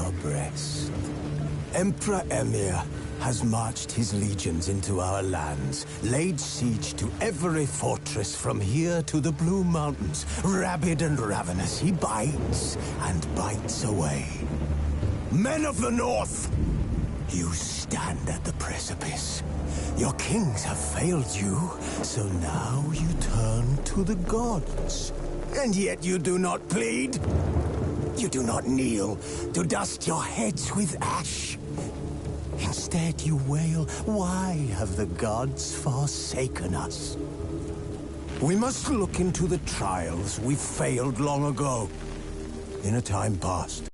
our breast. Emperor Emir has marched his legions into our lands, laid siege to every fortress from here to the Blue Mountains. Rabid and ravenous, he bites and bites away. Men of the North, you stand at the precipice. Your kings have failed you, so now you turn to the gods. And yet you do not plead. You do not kneel to dust your heads with ash. Instead you wail, why have the gods forsaken us? We must look into the trials we failed long ago, in a time past.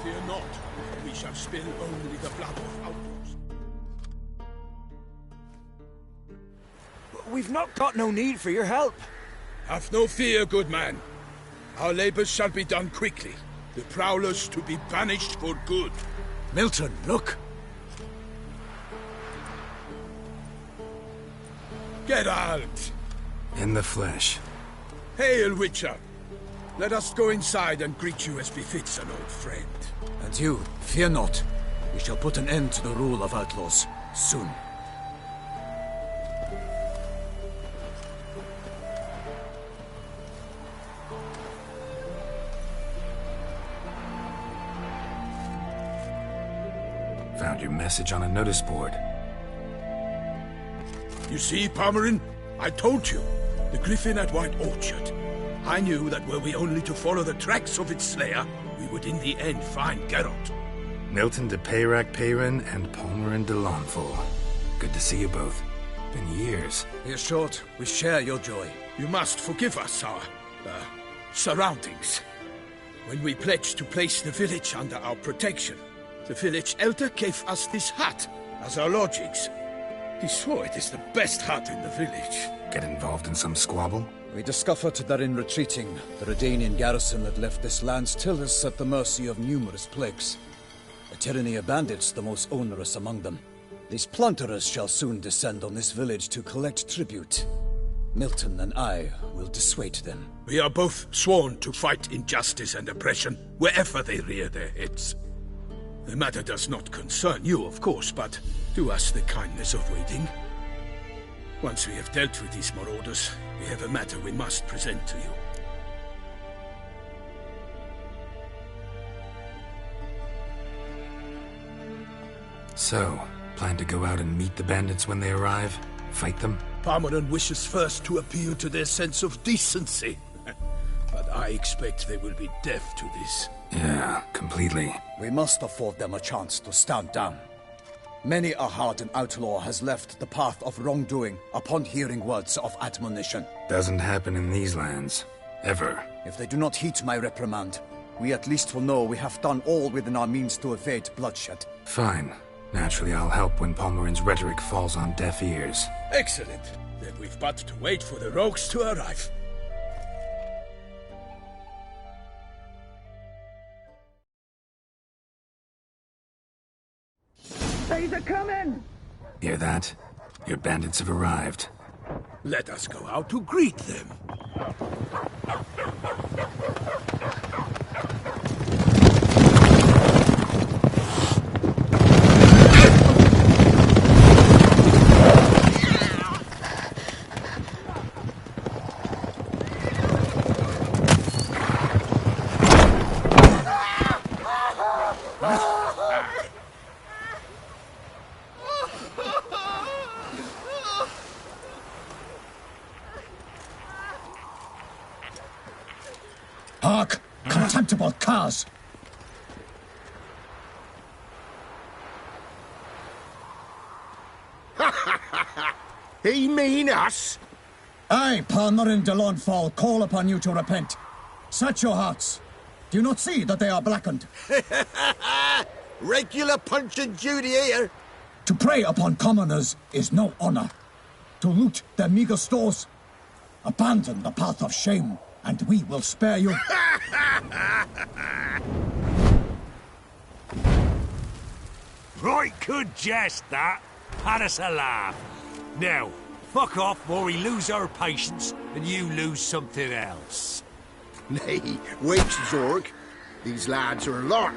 Fear not, we shall spill only the blood of outlaws. We've not got no need for your help. Have no fear, good man. Our labors shall be done quickly. The prowlers to be banished for good. Milton, look! Geralt! In the flesh. Hail, Witcher! Let us go inside and greet you as befits an old friend. And you, fear not. We shall put an end to the rule of outlaws, soon. Found your message on a notice board. You see, Palmerin? I told you. The Griffin at White Orchard. I knew that were we only to follow the tracks of its slayer, we would in the end find Geralt. Milton de Peyrac Peyrin and Palmerin de Launfal. Good to see you both. Been years. Hear short, we share your joy. You must forgive us our, surroundings. When we pledged to place the village under our protection, the village elder gave us this hut as our lodgings. He swore it is the best hut in the village. Get involved in some squabble? We discovered that in retreating, the Redanian garrison had left this land stillers at the mercy of numerous plagues. A tyranny of bandits, the most onerous among them. These plunderers shall soon descend on this village to collect tribute. Milton and I will dissuade them. We are both sworn to fight injustice and oppression wherever they rear their heads. The matter does not concern you, of course, but do us the kindness of waiting. Once we have dealt with these marauders, we have a matter we must present to you. So, plan to go out and meet the bandits when they arrive? Fight them? Palmerin wishes first to appeal to their sense of decency. But I expect they will be deaf to this. Yeah, completely. We must afford them a chance to stand down. Many a hardened outlaw has left the path of wrongdoing upon hearing words of admonition. Doesn't happen in these lands. Ever. If they do not heed my reprimand, we at least will know we have done all within our means to evade bloodshed. Fine. Naturally, I'll help when Palmerin's rhetoric falls on deaf ears. Excellent. Then we've but to wait for the rogues to arrive. They's a coming! Hear that? Your bandits have arrived. Let us go out to greet them. Hark! Contemptible curs! He mean us? I, Palmerin de Launfal, call upon you to repent. Set your hearts. Do you not see that they are blackened? Regular Punch and Judy here. To prey upon commoners is no honor. To loot their meager stores, abandon the path of shame, and we will spare you. Right good jest, that. Had us a laugh. Now, fuck off or we lose our patience and you lose something else. Nay, wait, Zorg. These lads are a lark.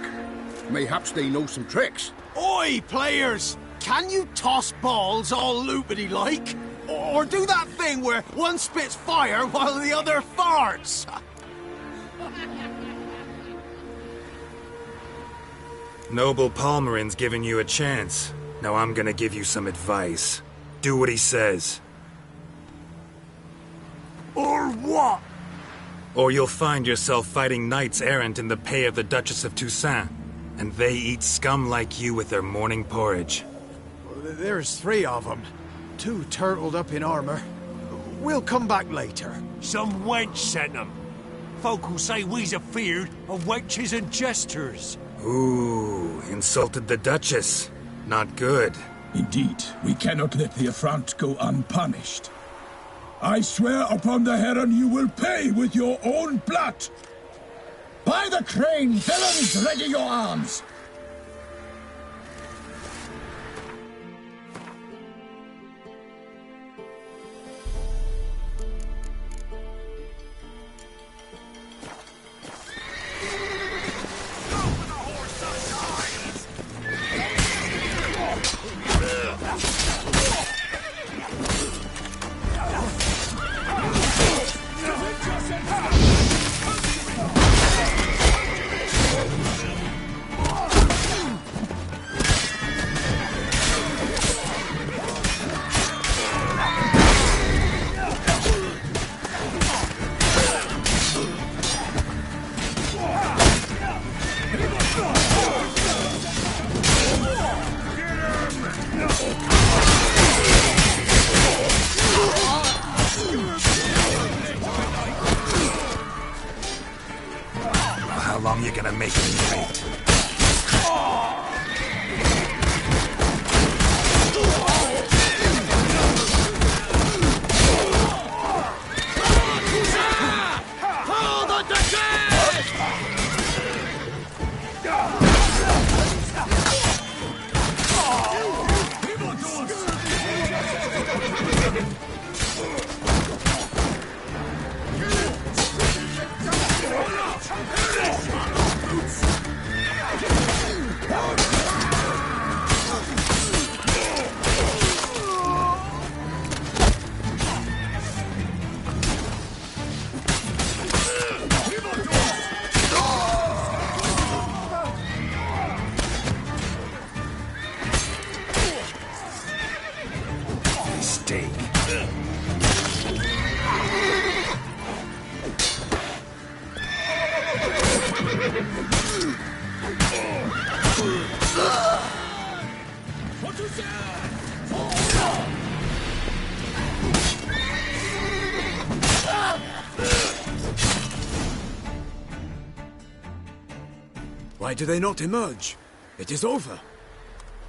Mayhaps they know some tricks. Oi, players! Can you toss balls all loopity-like? Or do that thing where one spits fire while the other farts? Noble Palmerin's giving you a chance. Now I'm gonna give you some advice. Do what he says. Or what? Or you'll find yourself fighting knights errant in the pay of the Duchess of Toussaint. And they eat scum like you with their morning porridge. There's 3 of them. 2 turtled up in armor. We'll come back later. Some wench sent them. Folk will say we's afeard of wenches and jesters. Ooh, insulted the Duchess. Not good. Indeed, we cannot let the affront go unpunished. I swear upon the Heron you will pay with your own blood! By the crane, villains, ready your arms! How long you gonna make me wait? Why do they not emerge? It is over.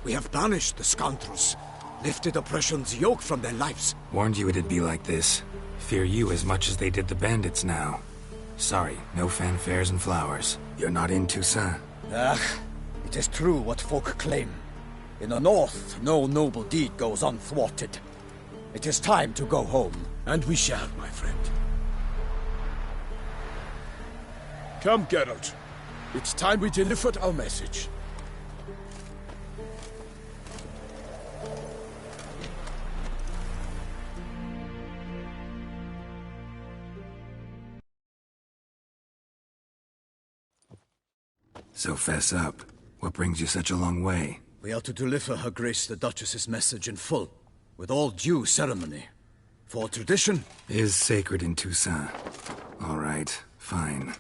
We have banished the scoundrels, lifted oppression's yoke from their lives. Warned you it'd be like this. Fear you as much as they did the bandits now. Sorry, no fanfares and flowers. You're not in Toussaint. It is true what folk claim. In the north, no noble deed goes unthwarted. It is time to go home. And we shall, my friend. Come, Geralt. It's time we delivered our message. So fess up. What brings you such a long way? We are to deliver Her Grace the Duchess's message in full, with all due ceremony. For tradition is sacred in Toussaint. All right, fine.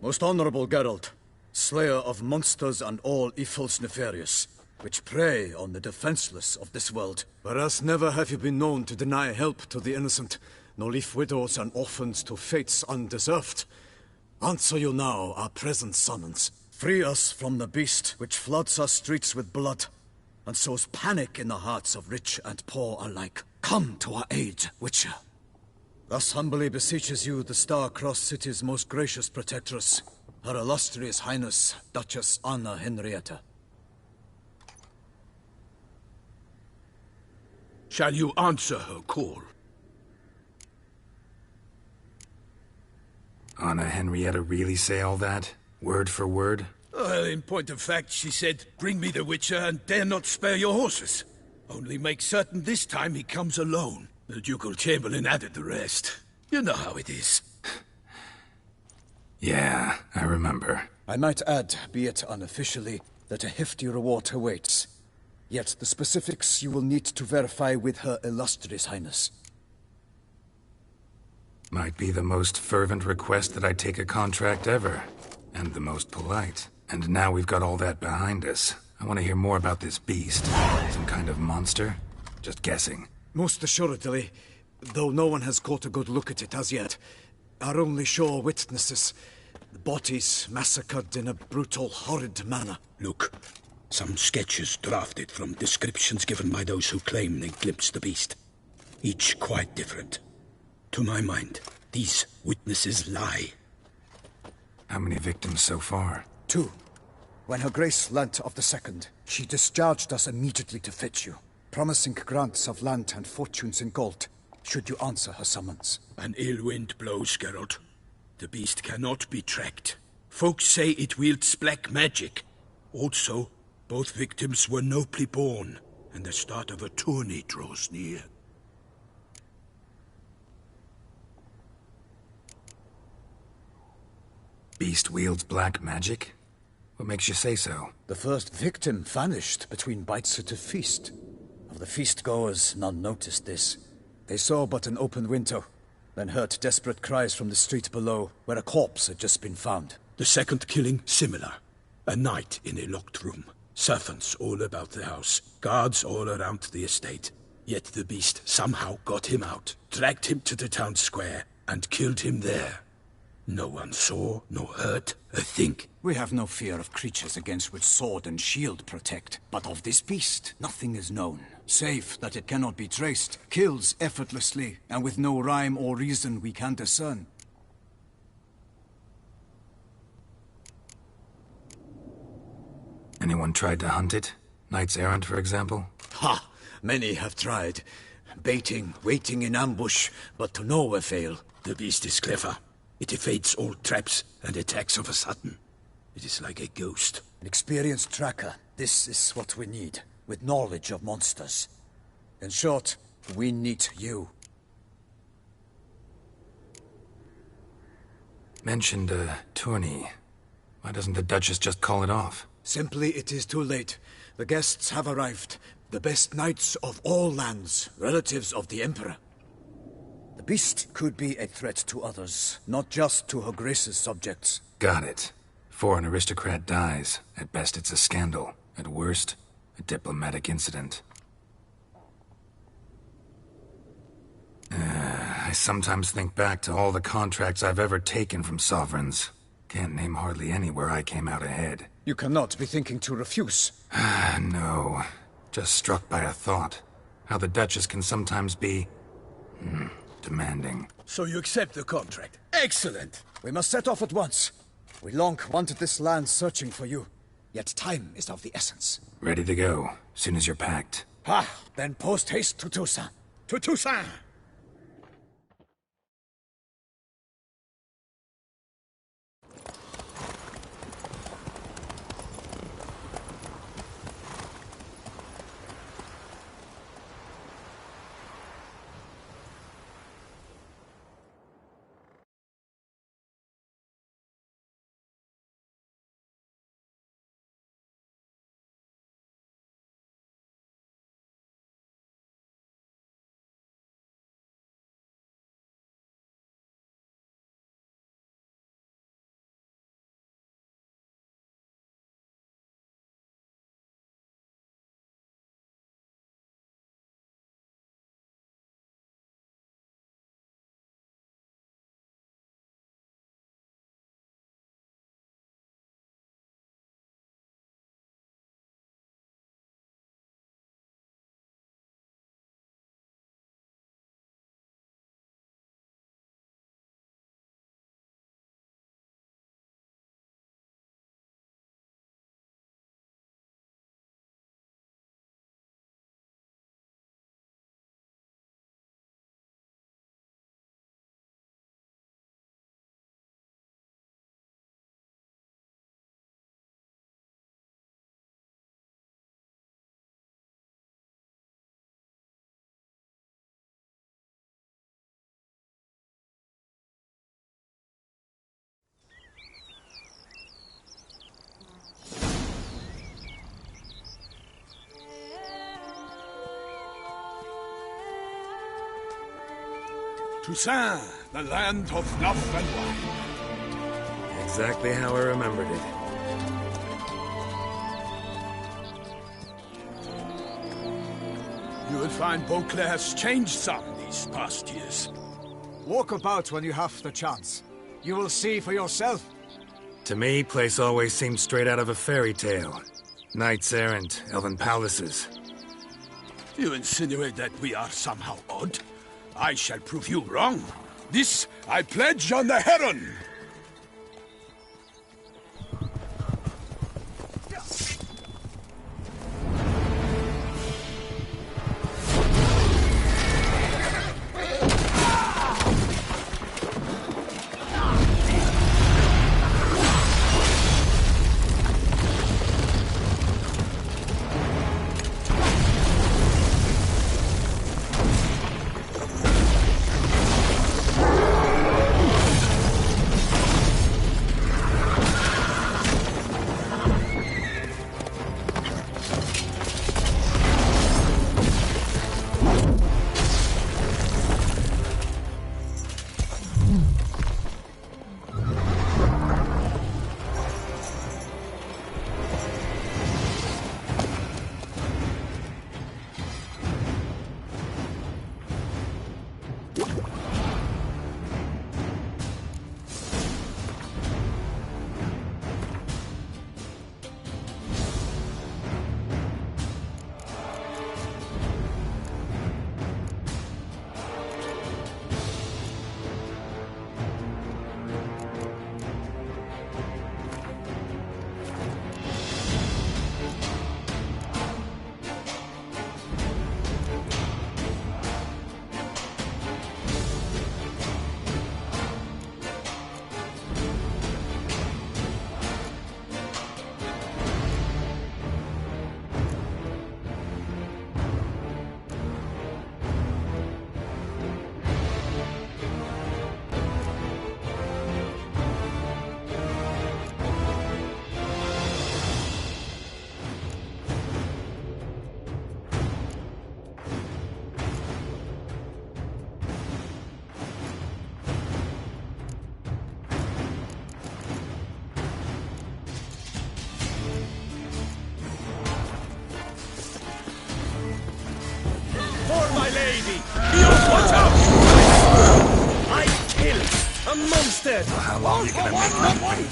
Most honorable Geralt, slayer of monsters and all evils nefarious, which prey on the defenseless of this world. Whereas never have you been known to deny help to the innocent, nor leave widows and orphans to fates undeserved. Answer you now our present summons. Free us from the beast which floods our streets with blood, and sows panic in the hearts of rich and poor alike. Come to our aid, Witcher. Thus humbly beseeches you the Star-Crossed City's most gracious protectress, Her Illustrious Highness, Duchess Anna Henrietta. Shall you answer her call? Anna Henrietta really say all that? Word for word? Well, in point of fact, she said, bring me the Witcher and dare not spare your horses. Only make certain this time he comes alone. The Ducal Chamberlain added the rest. You know how it is. Yeah, I remember. I might add, be it unofficially, that a hefty reward awaits. Yet the specifics you will need to verify with Her Illustrious Highness. Might be the most fervent request that I take a contract ever. And the most polite. And now we've got all that behind us. I want to hear more about this beast. Some kind of monster? Just guessing. Most assuredly, though no one has caught a good look at it as yet. Our only sure witnesses. The bodies massacred in a brutal, horrid manner. Look, some sketches drafted from descriptions given by those who claim they glimpsed the beast. Each quite different. To my mind, these witnesses lie. How many victims so far? 2. When Her Grace learnt of the second, she discharged us immediately to fetch you, promising grants of land and fortunes in gold, should you answer her summons. An ill wind blows, Geralt. The beast cannot be tracked. Folks say it wields black magic. Also, both victims were nobly born, and the start of a tourney draws near. Beast wields black magic? What makes you say so? The first victim vanished between bites at a feast. Of the feast-goers, none noticed this. They saw but an open window, then heard desperate cries from the street below, where a corpse had just been found. The second killing, similar. A night in a locked room. Servants all about the house. Guards all around the estate. Yet the beast somehow got him out, dragged him to the town square, and killed him there. No one saw, nor heard a thing. We have no fear of creatures against which sword and shield protect. But of this beast, nothing is known. Save that it cannot be traced, kills effortlessly, and with no rhyme or reason we can discern. Anyone tried to hunt it? Knights errant, for example? Ha! Many have tried. Baiting, waiting in ambush, but to no avail. The beast is clever. It evades all traps and attacks of a sudden. It is like a ghost. An experienced tracker. This is what we need, with knowledge of monsters. In short, we need you. Mentioned a tourney. Why doesn't the Duchess just call it off? Simply, it is too late. The guests have arrived. The best knights of all lands, relatives of the Emperor. The beast could be a threat to others, not just to Her Grace's subjects. Got it. Before an aristocrat dies, at best it's a scandal. At worst, a diplomatic incident. I sometimes think back to all the contracts I've ever taken from sovereigns. Can't name hardly anywhere I came out ahead. You cannot be thinking to refuse. No. Just struck by a thought. How the Duchess can sometimes be... demanding. So you accept the contract. Excellent! We must set off at once. We long wanted this land searching for you. Yet time is of the essence. Ready to go, soon as you're packed. Then post haste to Toussaint. To Toussaint! Toussaint, the land of love and wine. Exactly how I remembered it. You will find Beauclair's changed some these past years. Walk about when you have the chance. You will see for yourself. To me, place always seemed straight out of a fairy tale. Knights errant, elven palaces. You insinuate that we are somehow odd? I shall prove you wrong. This I pledge on the Heron! wanted! How long are you gonna make me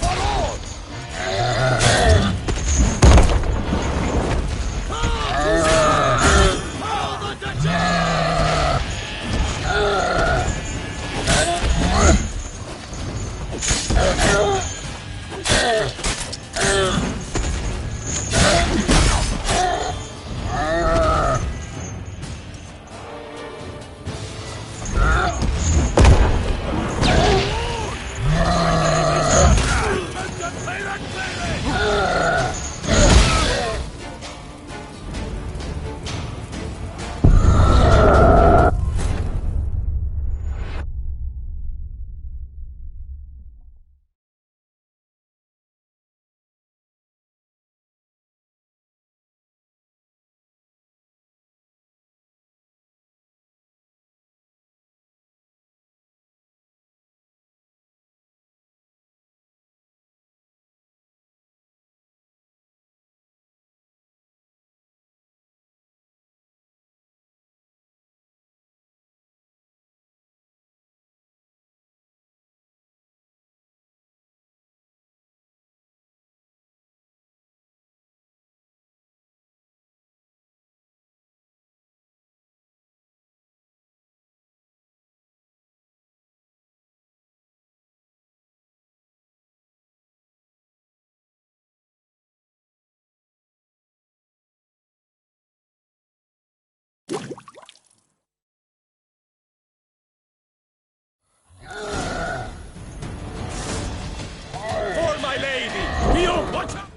For my lady! Guillaume, watch out!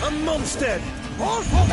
A monster! All for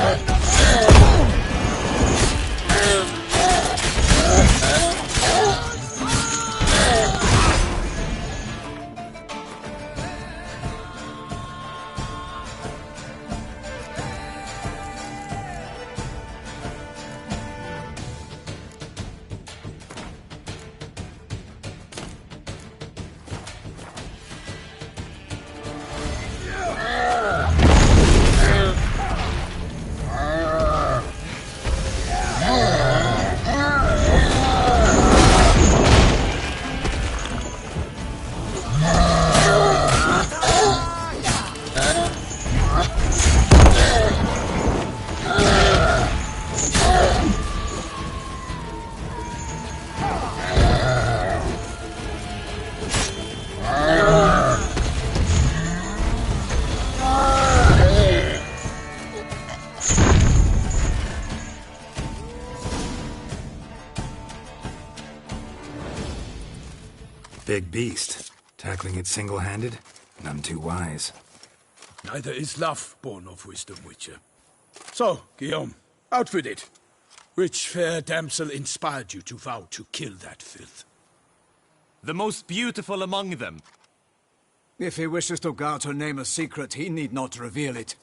Big beast. Tackling it single-handed? None too wise. Neither is love born of wisdom, Witcher. So, Guillaume, out with it. Which fair damsel inspired you to vow to kill that filth? the most beautiful among them. If he wishes to guard her name a secret, he need not reveal it.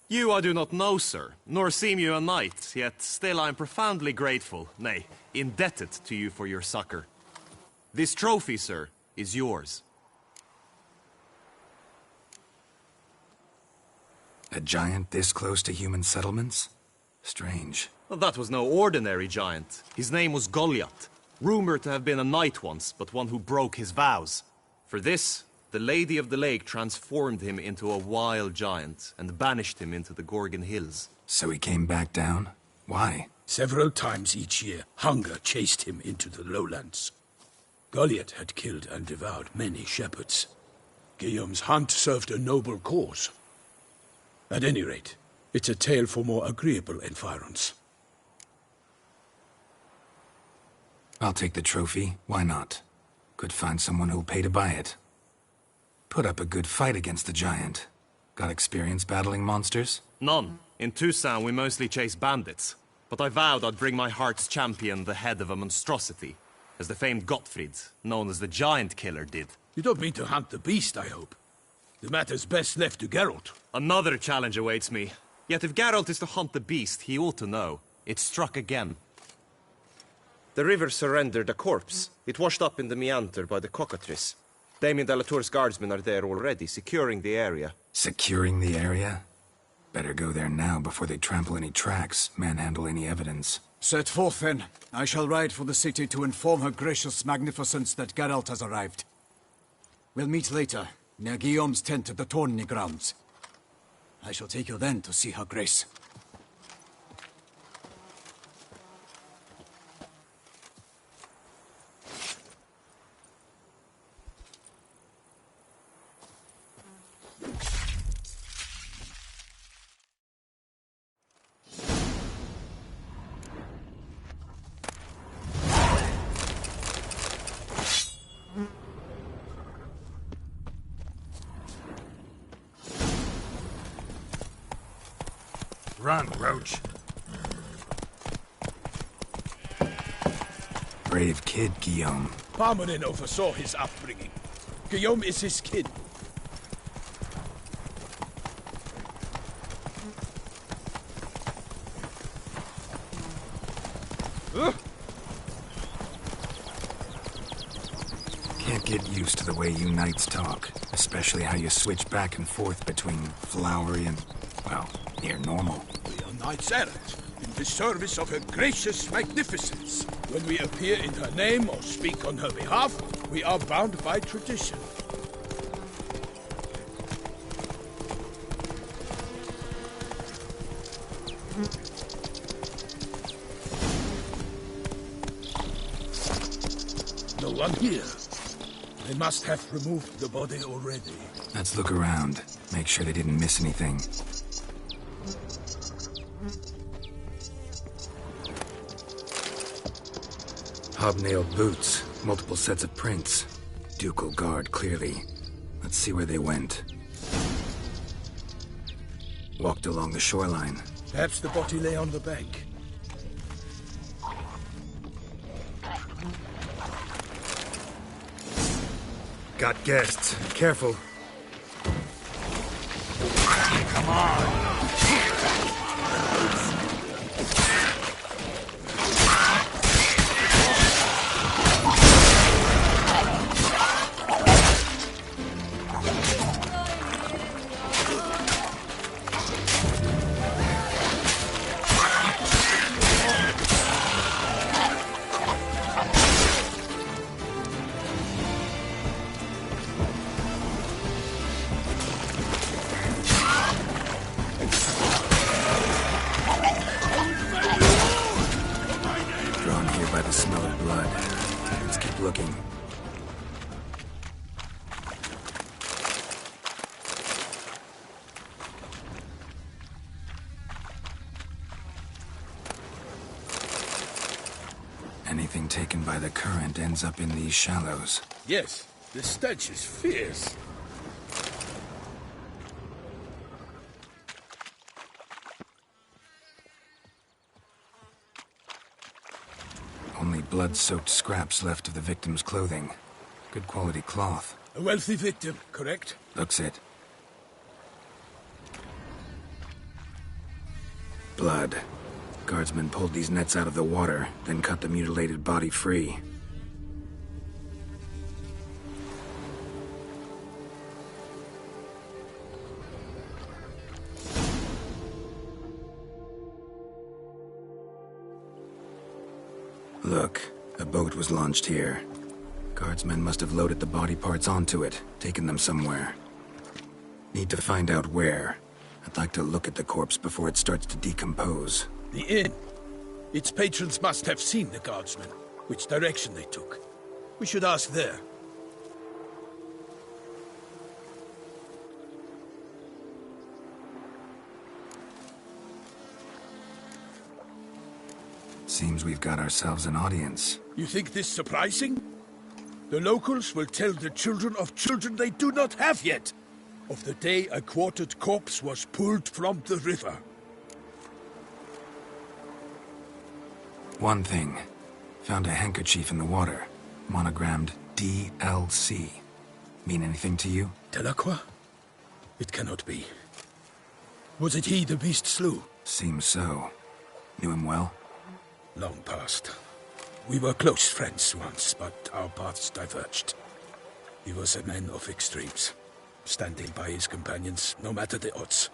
You I do not know, sir, nor seem you a knight, yet still I am profoundly grateful, nay, indebted to you for your succor. This trophy, sir, is yours. A giant this close to human settlements? Strange. Well, that was no ordinary giant. His name was Goliath, rumored to have been a knight once, but one who broke his vows. For this, the Lady of the Lake transformed him into a wild giant and banished him into the Gorgon Hills. So he came back down? Why? Several times each year, hunger chased him into the lowlands. Goliath had killed and devoured many shepherds. Guillaume's hunt served a noble cause. At any rate, it's a tale for more agreeable environs. I'll take the trophy. Why not? Could find someone who'll pay to buy it. Put up a good fight against the giant. Got experience battling monsters? None. In Toussaint, we mostly chase bandits. But I vowed I'd bring my heart's champion the head of a monstrosity, as the famed Gottfried, known as the Giant Killer, did. You don't mean to hunt the beast, I hope. The matter's best left to Geralt. Another challenge awaits me. Yet if Geralt is to hunt the beast, he ought to know. It struck again. The river surrendered a corpse. It washed up in the meander by the cockatrice. Damien de la Tour's guardsmen are there already, securing the area. Securing the area? Better go there now before they trample any tracks, manhandle any evidence. Set forth, then. I shall ride for the city to inform her gracious magnificence that Geralt has arrived. We'll meet later, near Guillaume's tent at the Tourney grounds. I shall take you then to see her grace. Run, Roach. Brave kid, Guillaume. Parmanin oversaw his upbringing. Guillaume is his kid. Can't get used to the way you knights talk, especially how you switch back and forth between flowery and, well, near normal. We are knights errant, in the service of her gracious magnificence. When we appear in her name or speak on her behalf, we are bound by tradition. No one here. They must have removed the body already. Let's look around. Make sure they didn't miss anything. Hobnailed boots, multiple sets of prints. Ducal guard, clearly. Let's see where they went. Walked along the shoreline. Perhaps the body lay on the bank. Got guests. Careful. Come on! Looking. Anything taken by the current ends up in these shallows. Yes, the stench is fierce. Only blood-soaked scraps left of the victim's clothing. Good quality cloth. A wealthy victim, correct? Looks it. Blood. Guardsmen pulled these nets out of the water, then cut the mutilated body free. Look, a boat was launched here. Guardsmen must have loaded the body parts onto it, taken them somewhere. Need to find out where. I'd like to look at the corpse before it starts to decompose. The inn. Its patrons must have seen the guardsmen, which direction they took. We should ask there. Seems we've got ourselves an audience. You think this surprising? The locals will tell the children of children they do not have yet, of the day a quartered corpse was pulled from the river. One thing. Found a handkerchief in the water. Monogrammed DLC. Mean anything to you? Delacroix? It cannot be. Was it he the beast slew? Seems so. Knew him well? Long past. We were close friends once, but our paths diverged. He was a man of extremes, standing by his companions, no matter the odds.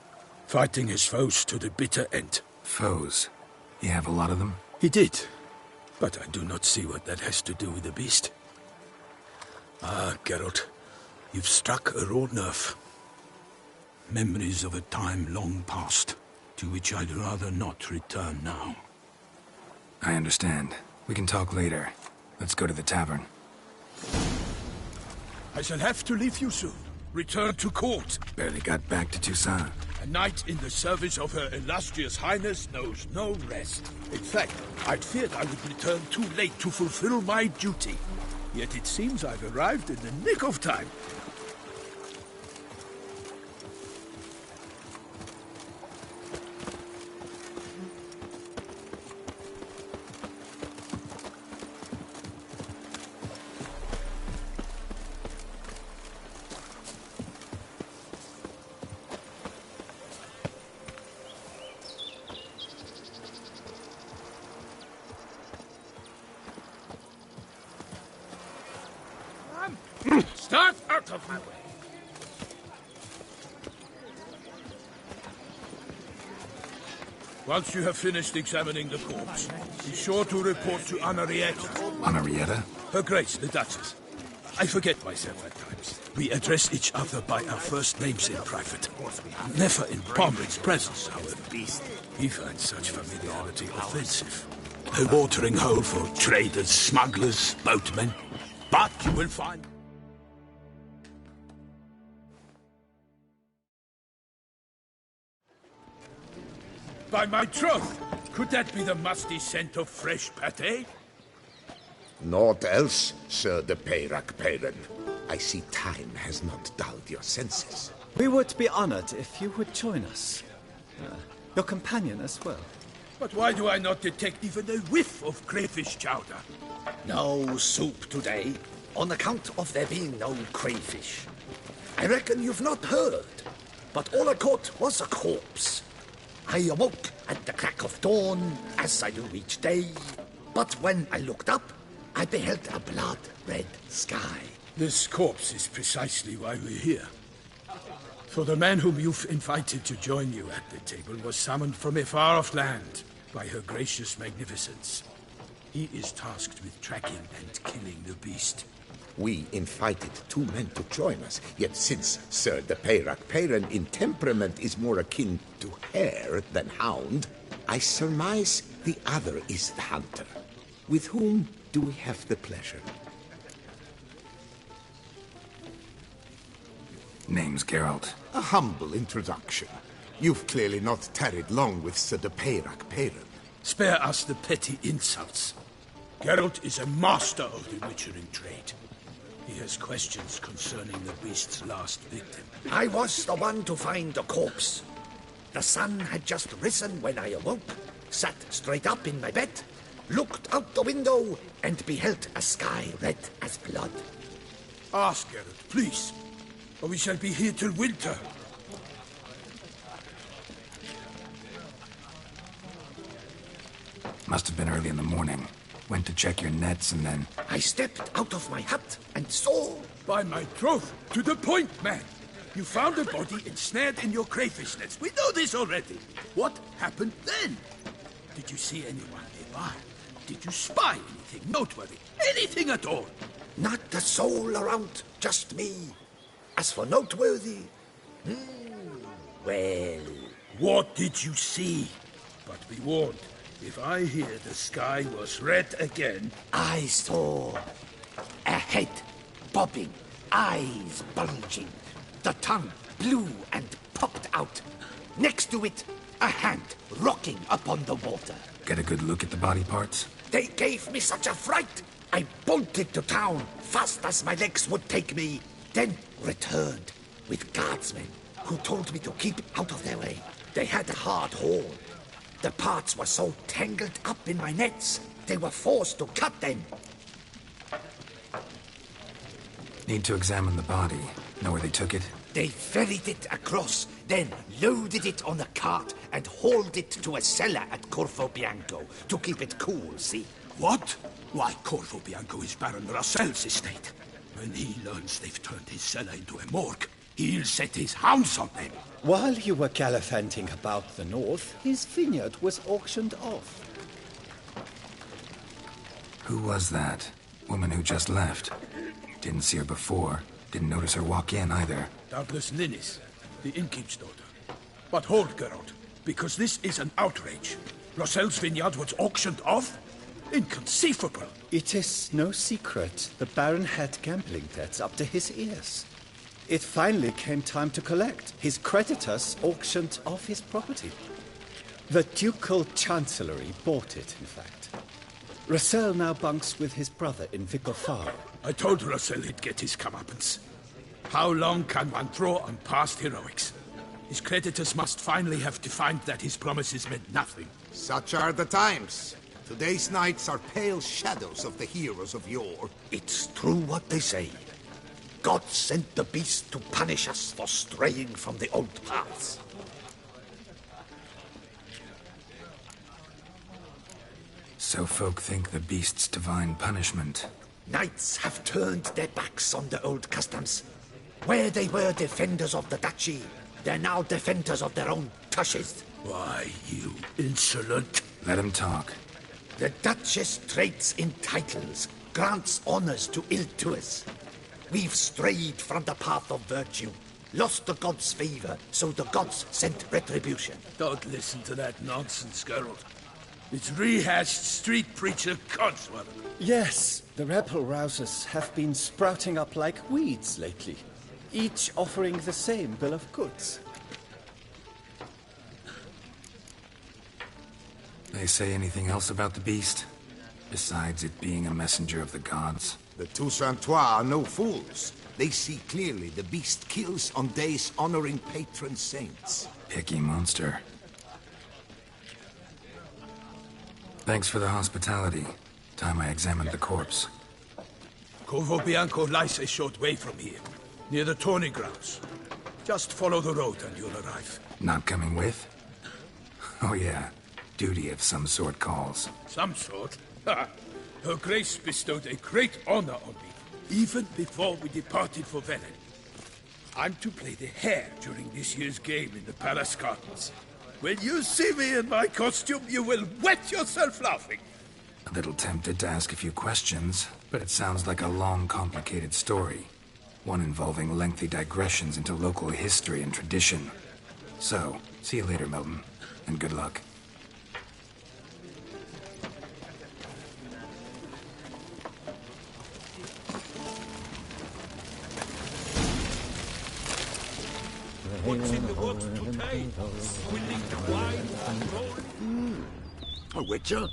Fighting his foes to the bitter end. Foes? You have a lot of them? He did. But I do not see what that has to do with the beast. Ah, Geralt. You've struck a raw nerve. Memories of a time long past, to which I'd rather not return now. I understand. We can talk later. Let's go to the tavern. I shall have to leave you soon. Return to court. Barely got back to Toussaint. A knight in the service of Her Illustrious Highness knows no rest. In fact, I'd feared I would return too late to fulfill my duty. Yet it seems I've arrived in the nick of time. Start out of my way. Once you have finished examining the corpse, be sure to report to Anarietta. Anarietta? Her Grace, the Duchess. I forget myself at times. We address each other by our first names in private. Never in Pomfrey's presence, however. He finds such familiarity offensive. A watering hole for traders, smugglers, boatmen. But you will find... By my troth, could that be the musty scent of fresh pâté? Naught else, Sir de Peyrac-Peyran. I see time has not dulled your senses. We would be honored if you would join us. Your companion as well. But why do I not detect even a whiff of crayfish chowder? No soup today, on account of there being no crayfish. I reckon you've not heard, but all I caught was a corpse. I awoke at the crack of dawn, as I do each day. But when I looked up, I beheld a blood-red sky. This corpse is precisely why we're here. For the man whom you've invited to join you at the table was summoned from a far-off land by her gracious magnificence. He is tasked with tracking and killing the beast. We invited 2 men to join us, yet since Sir de Peyrac-Peyran in temperament is more akin to hare than hound, I surmise the other is the hunter. With whom do we have the pleasure? Name's Geralt. A humble introduction. You've clearly not tarried long with Sir de Peyrac-Peyran. Spare us the petty insults. Geralt is a master of the witchering trade. He has questions concerning the beast's last victim. I was the one to find the corpse. The sun had just risen when I awoke, sat straight up in my bed, looked out the window, and beheld a sky red as blood. Ask Geralt, please, or we shall be here till winter. Must have been early in the morning. Went to check your nets and then... I stepped out of my hut and saw... By my troth, to the point, man. You found a body ensnared in your crayfish nets. We know this already. What happened then? Did you see anyone nearby? Did you spy anything noteworthy? Anything at all? Not a soul around, just me. As for noteworthy... well... What did you see? But be warned. If I hear the sky was red again... I saw a head bobbing, eyes bulging, the tongue blue and popped out. Next to it, a hand rocking upon the water. Get a good look at the body parts? They gave me such a fright. I bolted to town fast as my legs would take me, then returned with guardsmen who told me to keep out of their way. They had a hard haul. The parts were so tangled up in my nets, they were forced to cut them. Need to examine the body. Know where they took it? They ferried it across, then loaded it on a cart and hauled it to a cellar at Corvo Bianco to keep it cool, see? What? Why, Corvo Bianco is Baron Russell's estate. When he learns they've turned his cellar into a morgue, he'll set his hounds on them. While you were gallivanting about the north, his vineyard was auctioned off. Who was that? Woman who just left. Didn't see her before. Didn't notice her walk in either. Doubtless Ninnis, the innkeep's daughter. But hold, Geralt, because this is an outrage. Russell's vineyard was auctioned off? Inconceivable! It is no secret the Baron had gambling debts up to his ears. It finally came time to collect. His creditors auctioned off his property. The Ducal Chancellery bought it, in fact. Russell now bunks with his brother in Vicofaro. I told Russell he'd get his comeuppance. How long can one throw on past heroics? His creditors must finally have defined that his promises meant nothing. Such are the times. Today's knights are pale shadows of the heroes of yore. It's true what they say. God sent the beast to punish us for straying from the old paths. So folk think the beast's divine punishment. Knights have turned their backs on the old customs. Where they were defenders of the duchy, they're now defenders of their own tushes. Why, you insolent... Let him talk. The Duchess trades in titles, grants honors to ill-doers. We've strayed from the path of virtue, lost the gods' favor, so the gods sent retribution. Don't listen to that nonsense, Geralt. It's rehashed street preacher codswallop. Yes, the rebel-rousers have been sprouting up like weeds lately, each offering the same bill of goods. They say anything else about the beast? Besides it being a messenger of the gods? The Toussaintois are no fools. They see clearly the beast kills on days honoring patron saints. Picky monster. Thanks for the hospitality. Time I examined the corpse. Corvo Bianco lies a short way from here, near the tourney grounds. Just follow the road and you'll arrive. Not coming with? Oh yeah. Duty of some sort calls. Some sort? Ha! Her Grace bestowed a great honor on me, even before we departed for Velen. I'm to play the hare during this year's game in the palace gardens. When you see me in my costume, you will wet yourself laughing. A little tempted to ask a few questions, but it sounds like a long, complicated story. One involving lengthy digressions into local history and tradition. So, see you later, Milton, and good luck. What's in the works today? Swilling the wine and rolling? A witcher?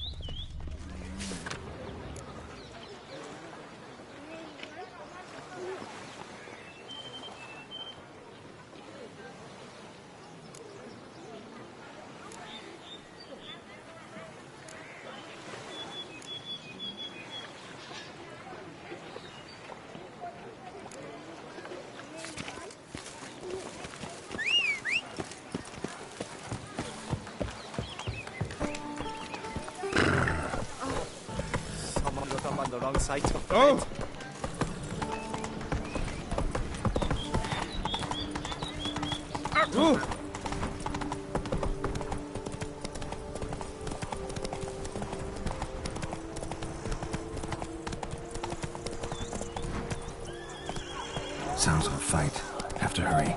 The wrong side of the Oh! bed. Sounds of a fight. Have to hurry.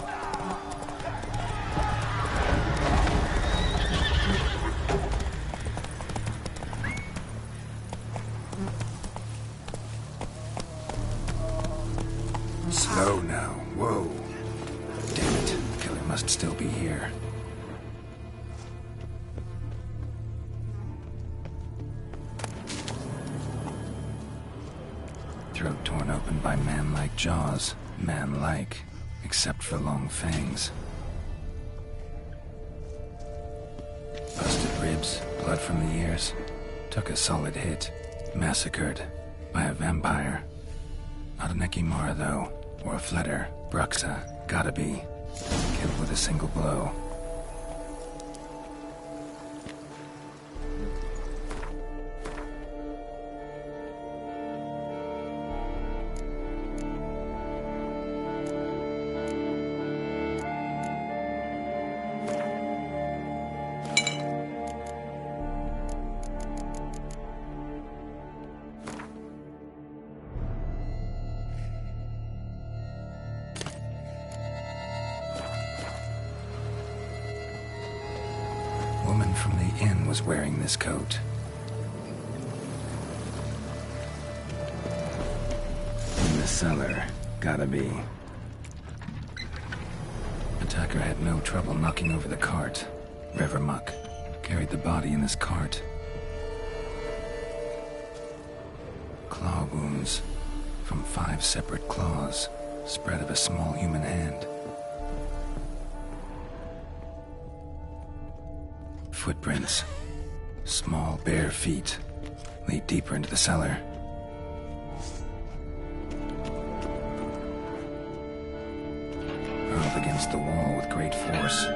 Slow now. Whoa. Damn it. The killer must still be here. Throat torn open by man-like jaws. Man-like, except for long fangs. Busted ribs, blood from the ears. Took a solid hit. Massacred by a vampire. Not a Nekimara, though, or a Fletter. Bruxa. Gotta be. Killed with a single blow. Woman from the inn was wearing this coat. In the cellar. Gotta be. Attacker had no trouble knocking over the cart. Revermuck carried the body in his cart. Claw wounds from 5 separate claws, spread of a small human hand. Footprints. Small, bare feet lead deeper into the cellar. Hurled against the wall with great force.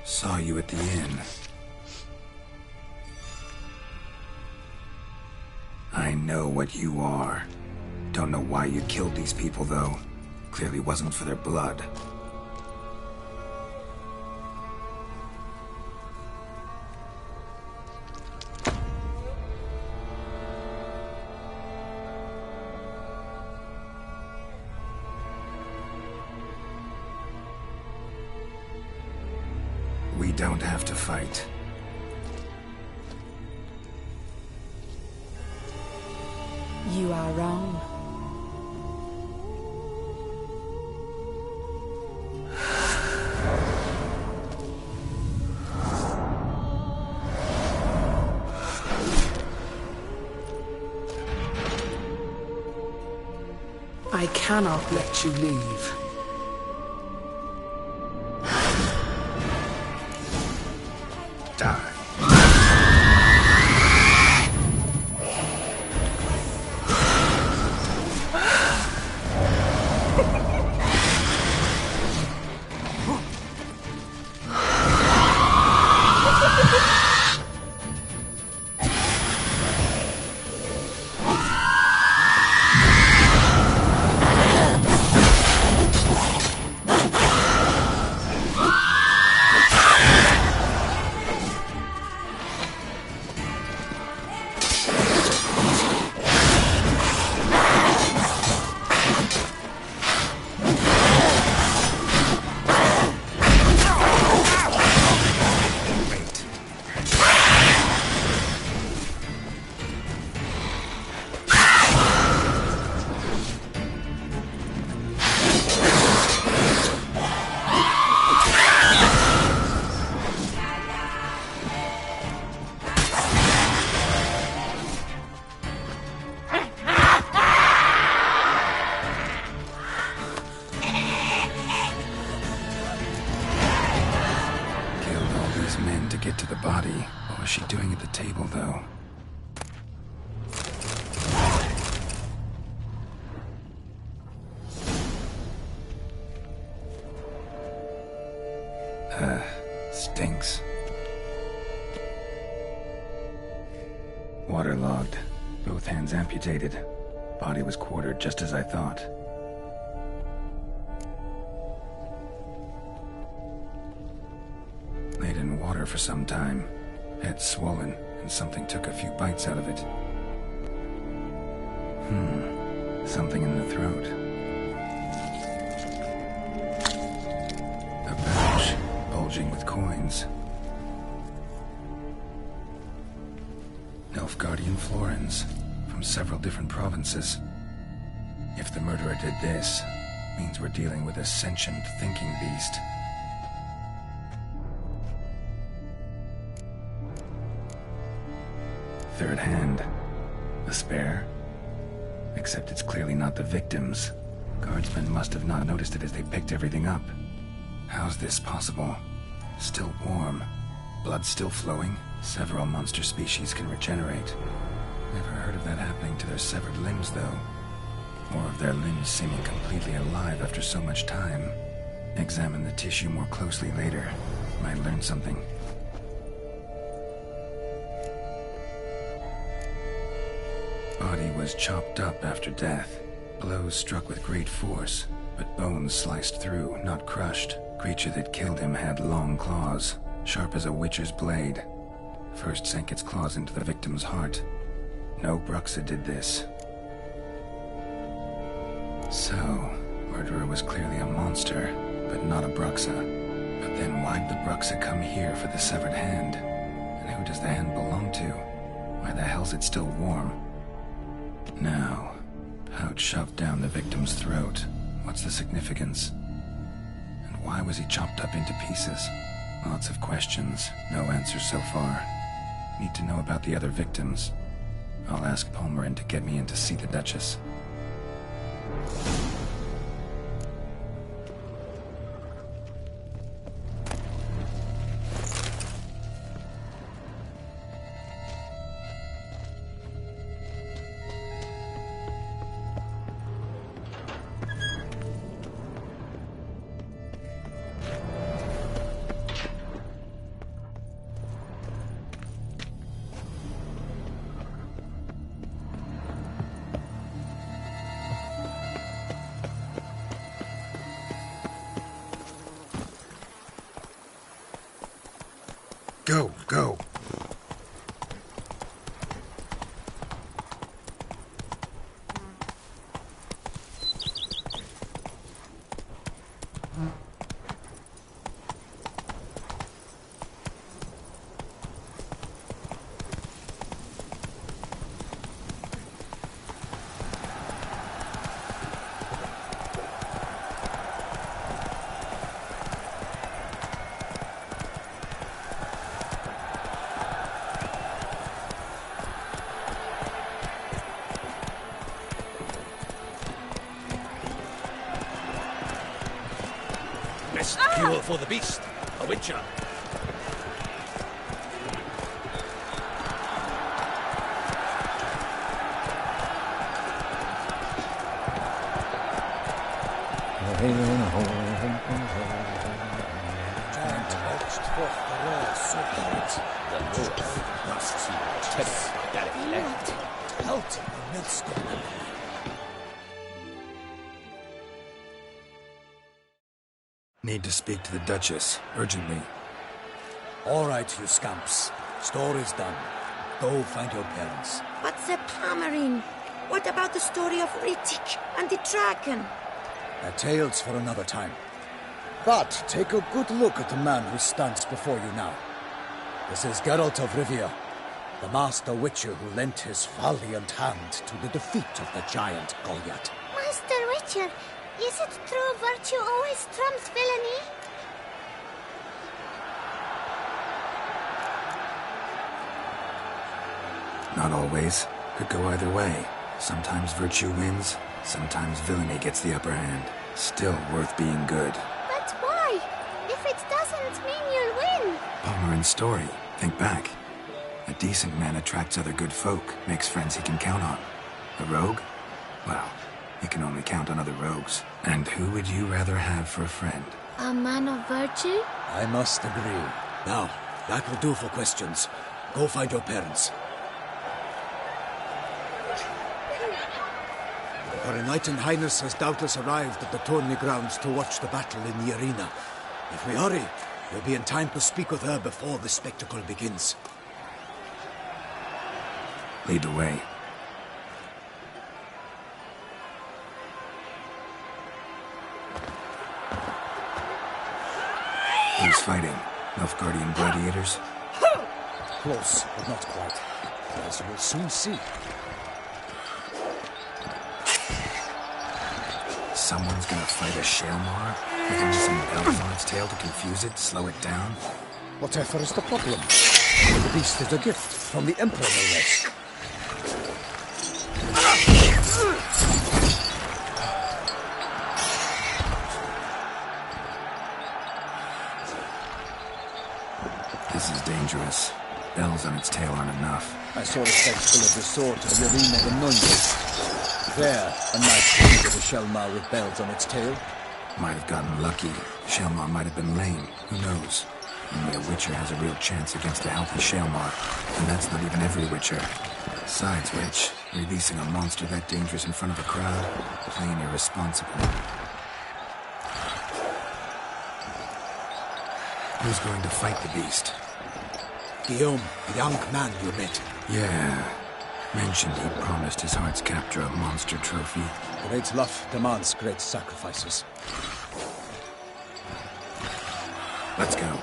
Saw you at the inn. I know what you are. Don't know why you killed these people, though. Clearly wasn't for their blood. We don't have to fight. You are wrong. I cannot let you leave. Die. Men to get to the body. What was she doing at the table, though? Stinks. Waterlogged. Both hands amputated. Body was quartered just as I thought. Laid in water for some time. Head swollen, and something took a few bites out of it. Something in the throat. A pouch, bulging with coins. Nilfgaardian florins, from several different provinces. If the murderer did this, means we're dealing with a sentient thinking beast. Third hand. A spare? Except it's clearly not the victim's. Guardsmen must have not noticed it as they picked everything up. How's this possible? Still warm. Blood still flowing? Several monster species can regenerate. Never heard of that happening to their severed limbs, though. Or of their limbs seeming completely alive after so much time. Examine the tissue more closely later. Might learn something. Body was chopped up after death. Blows struck with great force, but bones sliced through, not crushed. Creature that killed him had long claws, sharp as a witcher's blade. First sank its claws into the victim's heart. No Bruxa did this. So, murderer was clearly a monster, but not a Bruxa. But then why'd the Bruxa come here for the severed hand? And who does the hand belong to? Why the hell's it still warm? Now, pouch shoved down the victim's throat. What's the significance? And why was he chopped up into pieces? Lots of questions, no answers so far. Need to know about the other victims. I'll ask Palmerin to get me in to see the Duchess. Go, go. Fuel for the beast, a witcher. Giant outched forth the roar so loud, the dwarf must see terror that it left. Out in the midst of the Need to speak to the Duchess, urgently. All right, you scamps. Story's done. Go find your parents. But the Palmerin, what about the story of Rittik and the dragon? A tale's for another time. But take a good look at the man who stands before you now. This is Geralt of Rivia, the master witcher who lent his valiant hand to the defeat of the giant Goliath. Master Witcher, is it true virtue always trumps villainy? Not always. Could go either way. Sometimes virtue wins, sometimes villainy gets the upper hand. Still worth being good. But why? If it doesn't mean you'll win. Palmerin's story. Think back. A decent man attracts other good folk, makes friends he can count on. A rogue? Well, he can only count on other rogues. And who would you rather have for a friend? A man of virtue? I must agree. Now, that will do for questions. Go find your parents. Her Knight and Highness has doubtless arrived at the tourney grounds to watch the battle in the arena. If we hurry, we'll be in time to speak with her before the spectacle begins. Lead the way. Who's fighting? Nilfgaardian gladiators? Close, but not quite. As you will soon see. someone's gonna fight a Shaelmar? With only some bells on its tail to confuse it, slow it down? Whatever is the problem? The beast is a gift from the Emperor, no less. This is dangerous. Bells on its tail aren't enough. I saw a spectacle of the sort of Yarima the Nunez. There, a knight came with a Shaelmar with bells on its tail. Might have gotten lucky. Shaelmar might have been lame. Who knows? Only a Witcher has a real chance against a healthy Shaelmar. And that's not even every Witcher. Besides which, releasing a monster that dangerous in front of a crowd, plain irresponsible. Who's going to fight the beast? Guillaume, the young man you met. Yeah. Mentioned he promised his heart's captor a monster trophy. Great love demands great sacrifices. Let's go.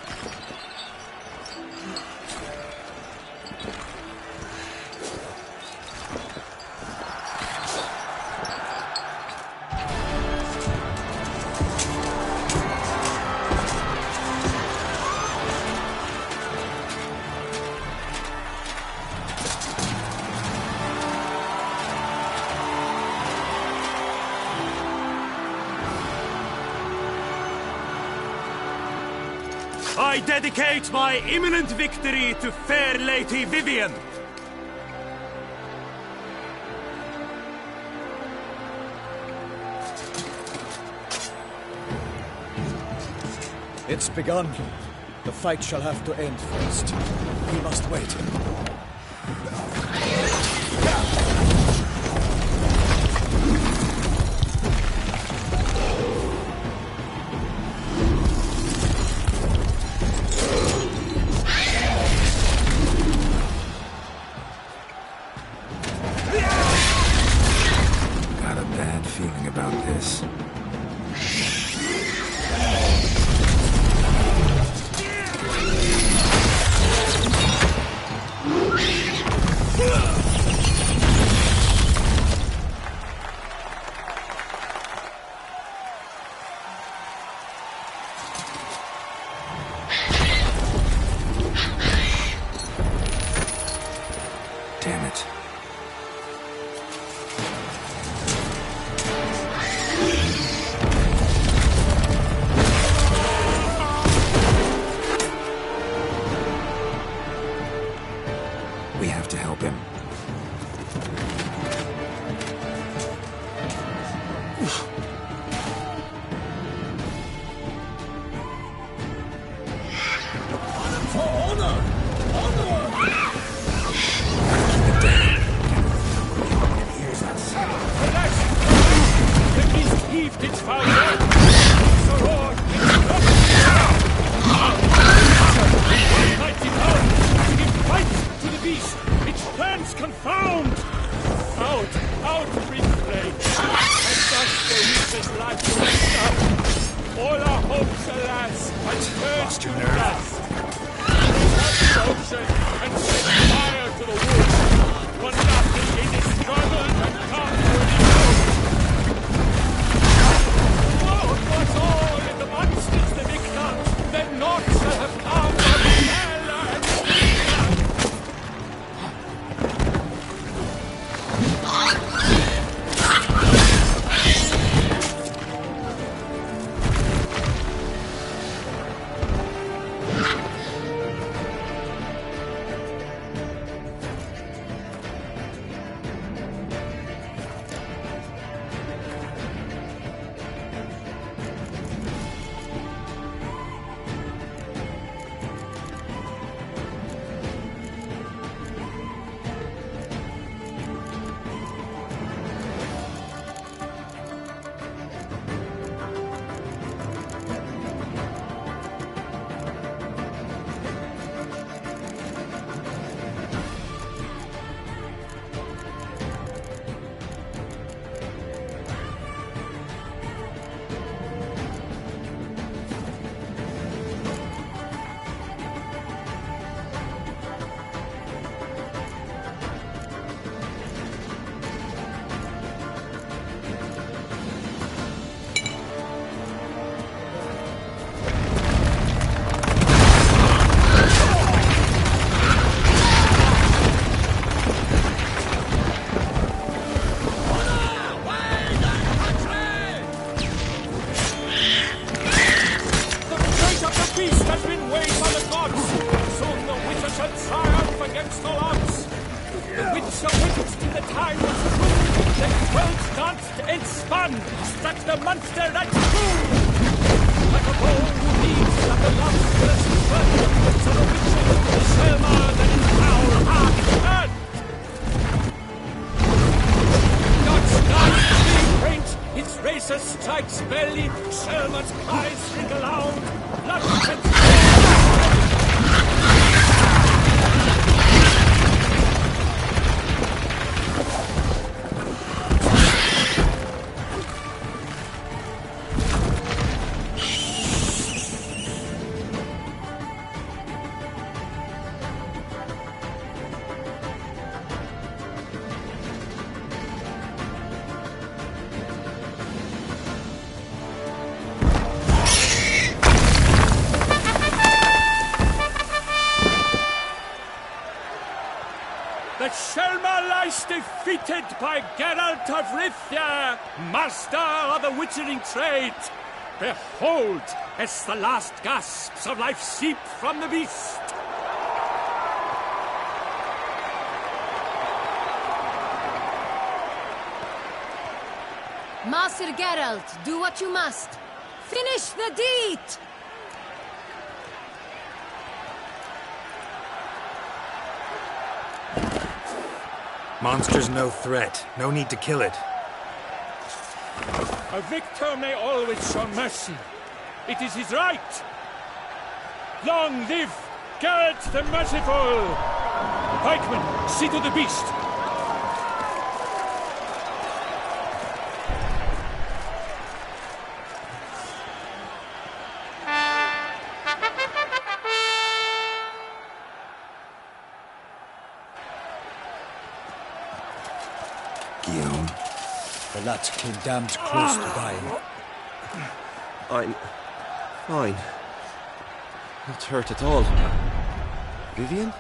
I dedicate my imminent victory to fair Lady Vivienne. It's begun. The fight shall have to end first. We must wait. Got a bad feeling about this. Damn it. We have to help him. For honor! Honor! The beast heaved its foul head. So roared mighty power to give fight to the beast. Its plans confound. Out, bring flame. And thus the reacher's life will stop. All our hopes, alas, are turned to dust. Ocean and set fire to the woods. For nothing in this struggle can come to the was all in the monsters the victor, then naught shall have come of Hela and Hela. triumph against all odds. The Witcher went till the time was true. The trolls danced and spun, struck the monster at true. Like a bow who leads like a monstrous burden, so the Witcher the Selma that is now hard turned. God's knife being faint, its razor strikes belly, Selma's cries ring aloud, blood and defeated by Geralt of Rivia, master of the witchering trade. Behold, as the last gasps of life seep from the beast. Master Geralt, do what you must. Finish the deed! Monster's no threat. No need to kill it. A victor may always show mercy. It is his right. Long live Geralt the Merciful! Pikeman, see to the beast. The lad came damned close to dying. I'm fine. Not hurt at all. Vivian?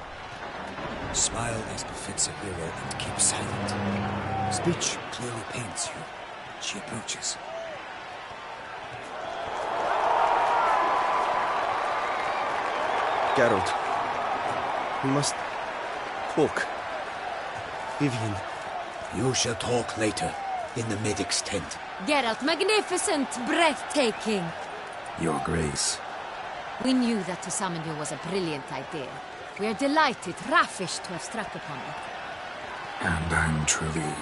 Smile as befits a hero and keep silent. Speech clearly pains you. She approaches. Geralt, we must talk. Vivian. You shall talk later, in the medic's tent. Geralt, magnificent, breathtaking. Your Grace. We knew that to summon you was a brilliant idea. We are delighted, ravished to have struck upon it. And I'm truly,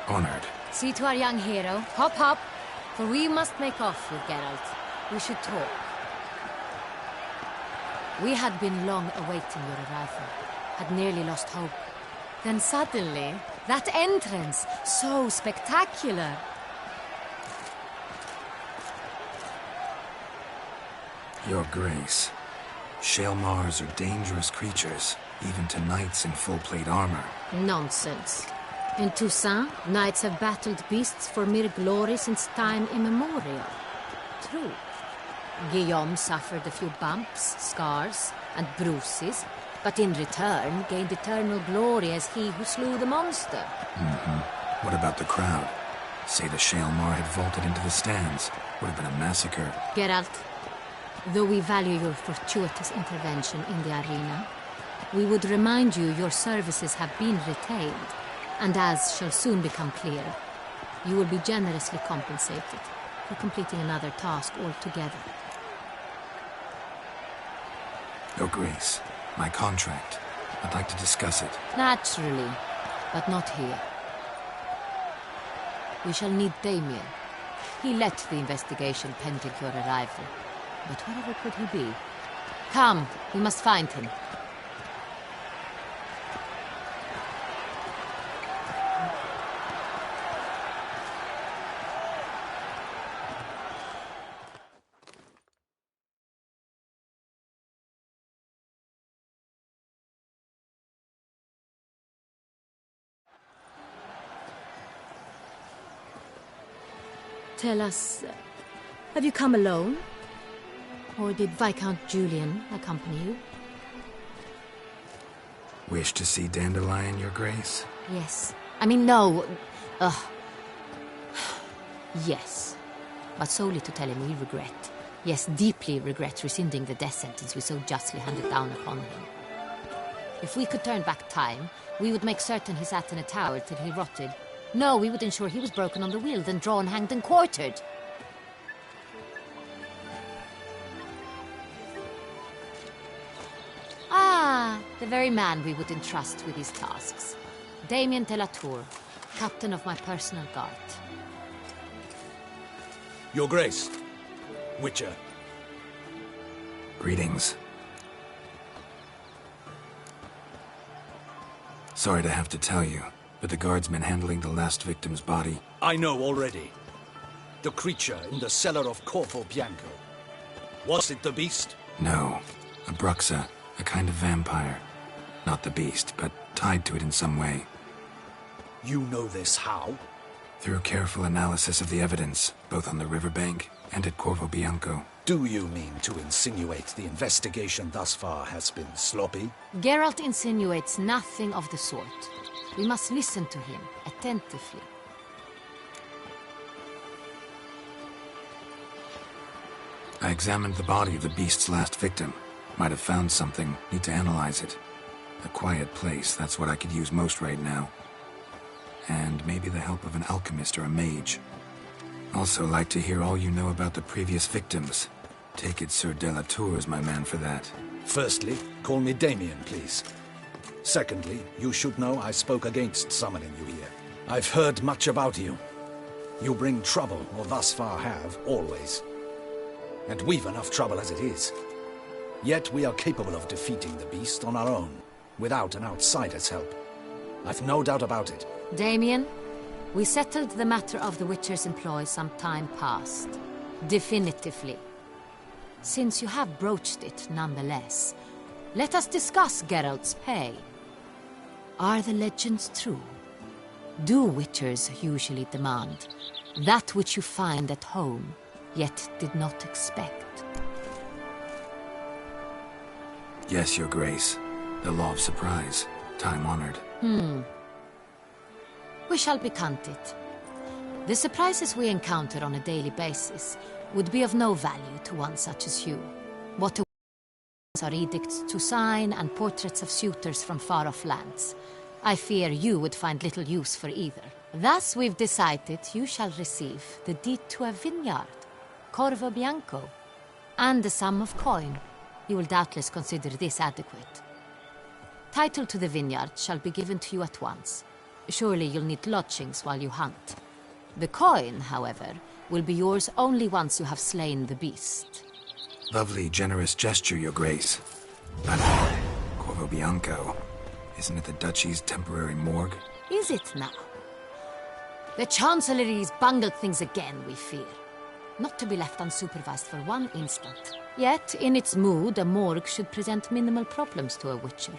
honored. See to our young hero. Hop, hop. For we must make off with Geralt. We should talk. We had been long awaiting your arrival. Had nearly lost hope. Then suddenly, that entrance, so spectacular. Your Grace. Shaelmars are dangerous creatures, even to knights in full-plate armor. Nonsense. In Toussaint, knights have battled beasts for mere glory since time immemorial. True. Guillaume suffered a few bumps, scars, and bruises, but in return gained eternal glory as he who slew the monster. What about the crowd? Say the Shaelmar had vaulted into the stands. Would have been a massacre. Geralt, though we value your fortuitous intervention in the arena, we would remind you your services have been retained, and as shall soon become clear, you will be generously compensated for completing another task altogether. Your Grace, my contract. I'd like to discuss it. Naturally, but not here. We shall need Damien. He led the investigation pending your arrival. But wherever could he be? Come, we must find him. Tell us, have you come alone? Or did Viscount Julian accompany you? Wish to see Dandelion, Your Grace? Yes. I mean, no. Yes. But solely to tell him we regret. Yes, deeply regret rescinding the death sentence we so justly handed down upon him. If we could turn back time, we would make certain he sat in a tower till he rotted. No, we would ensure he was broken on the wheel, then drawn, hanged, and quartered. Ah, the very man we would entrust with these tasks. Damien de la Tour, captain of my personal guard. Your Grace, Witcher. Greetings. Sorry to have to tell you, but the guardsman handling the last victim's body... I know already. The creature in the cellar of Corvo Bianco. Was it the beast? No, a Bruxa, a kind of vampire. Not the beast, but tied to it in some way. You know this how? Through careful analysis of the evidence, both on the riverbank and at Corvo Bianco. Do you mean to insinuate the investigation thus far has been sloppy? Geralt insinuates nothing of the sort. We must listen to him attentively. I examined the body of the beast's last victim. Might have found something. Need to analyze it. A quiet place, that's what I could use most right now. And maybe the help of an alchemist or a mage. Also like to hear all you know about the previous victims. Take it Sir de la Tour is my man for that. Firstly, call me Damien, please. Secondly, you should know I spoke against summoning you here. I've heard much about you. You bring trouble, or thus far have, always. And we've enough trouble as it is. Yet we are capable of defeating the beast on our own, without an outsider's help. I've no doubt about it. Damien, we settled the matter of the Witcher's employ some time past. Definitively. Since you have broached it nonetheless, let us discuss Geralt's pay. Are the legends true? Do Witchers usually demand that which you find at home, yet did not expect? Yes, Your Grace. The law of surprise. Time-honored. We shall be content. The surprises we encounter on a daily basis would be of no value to one such as you. What are edicts to sign and portraits of suitors from far-off lands. I fear you would find little use for either. Thus we've decided you shall receive the deed to a vineyard, Corvo Bianco, and a sum of coin. You will doubtless consider this adequate. Title to the vineyard shall be given to you at once. Surely you'll need lodgings while you hunt. The coin, however, will be yours only once you have slain the beast. Lovely, generous gesture, Your Grace. But Corvo Bianco, isn't it the Duchy's temporary morgue? Is it now? The Chancellery's bungled things again, we fear. Not to be left unsupervised for one instant. Yet, in its mood, a morgue should present minimal problems to a Witcher.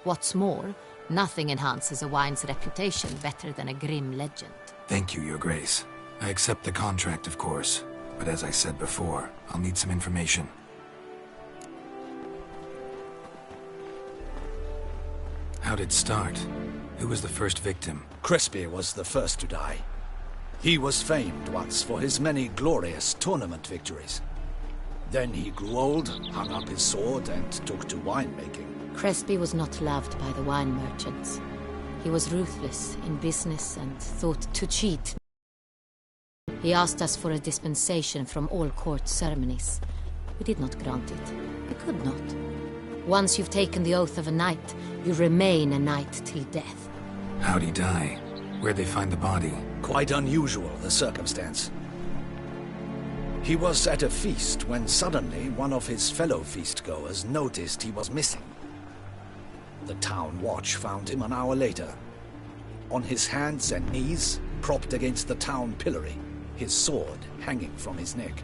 What's more, nothing enhances a wine's reputation better than a grim legend. Thank you, Your Grace. I accept the contract, of course. But as I said before, I'll need some information. How'd it start? Who was the first victim? Crespi was the first to die. He was famed once for his many glorious tournament victories. Then he grew old, hung up his sword, and took to winemaking. Crespi was not loved by the wine merchants. He was ruthless in business and thought to cheat. He asked us for a dispensation from all court ceremonies. We did not grant it. We could not. Once you've taken the oath of a knight, you remain a knight till death. How'd he die? Where'd they find the body? Quite unusual, the circumstance. He was at a feast when suddenly one of his fellow feastgoers noticed he was missing. The town watch found him an hour later. On his hands and knees, propped against the town pillory, his sword hanging from his neck.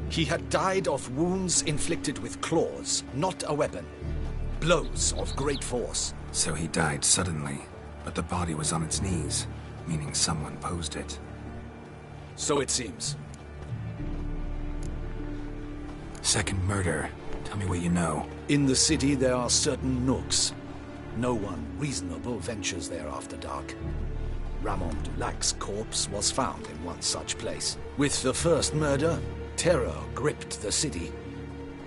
He had died of wounds inflicted with claws, not a weapon. Blows of great force. So he died suddenly, but the body was on its knees, meaning someone posed it. So it seems. Second murder. Tell me what you know. In the city there are certain nooks. No one reasonable ventures there after dark. Ramon Dulac's corpse was found in one such place. With the first murder, terror gripped the city.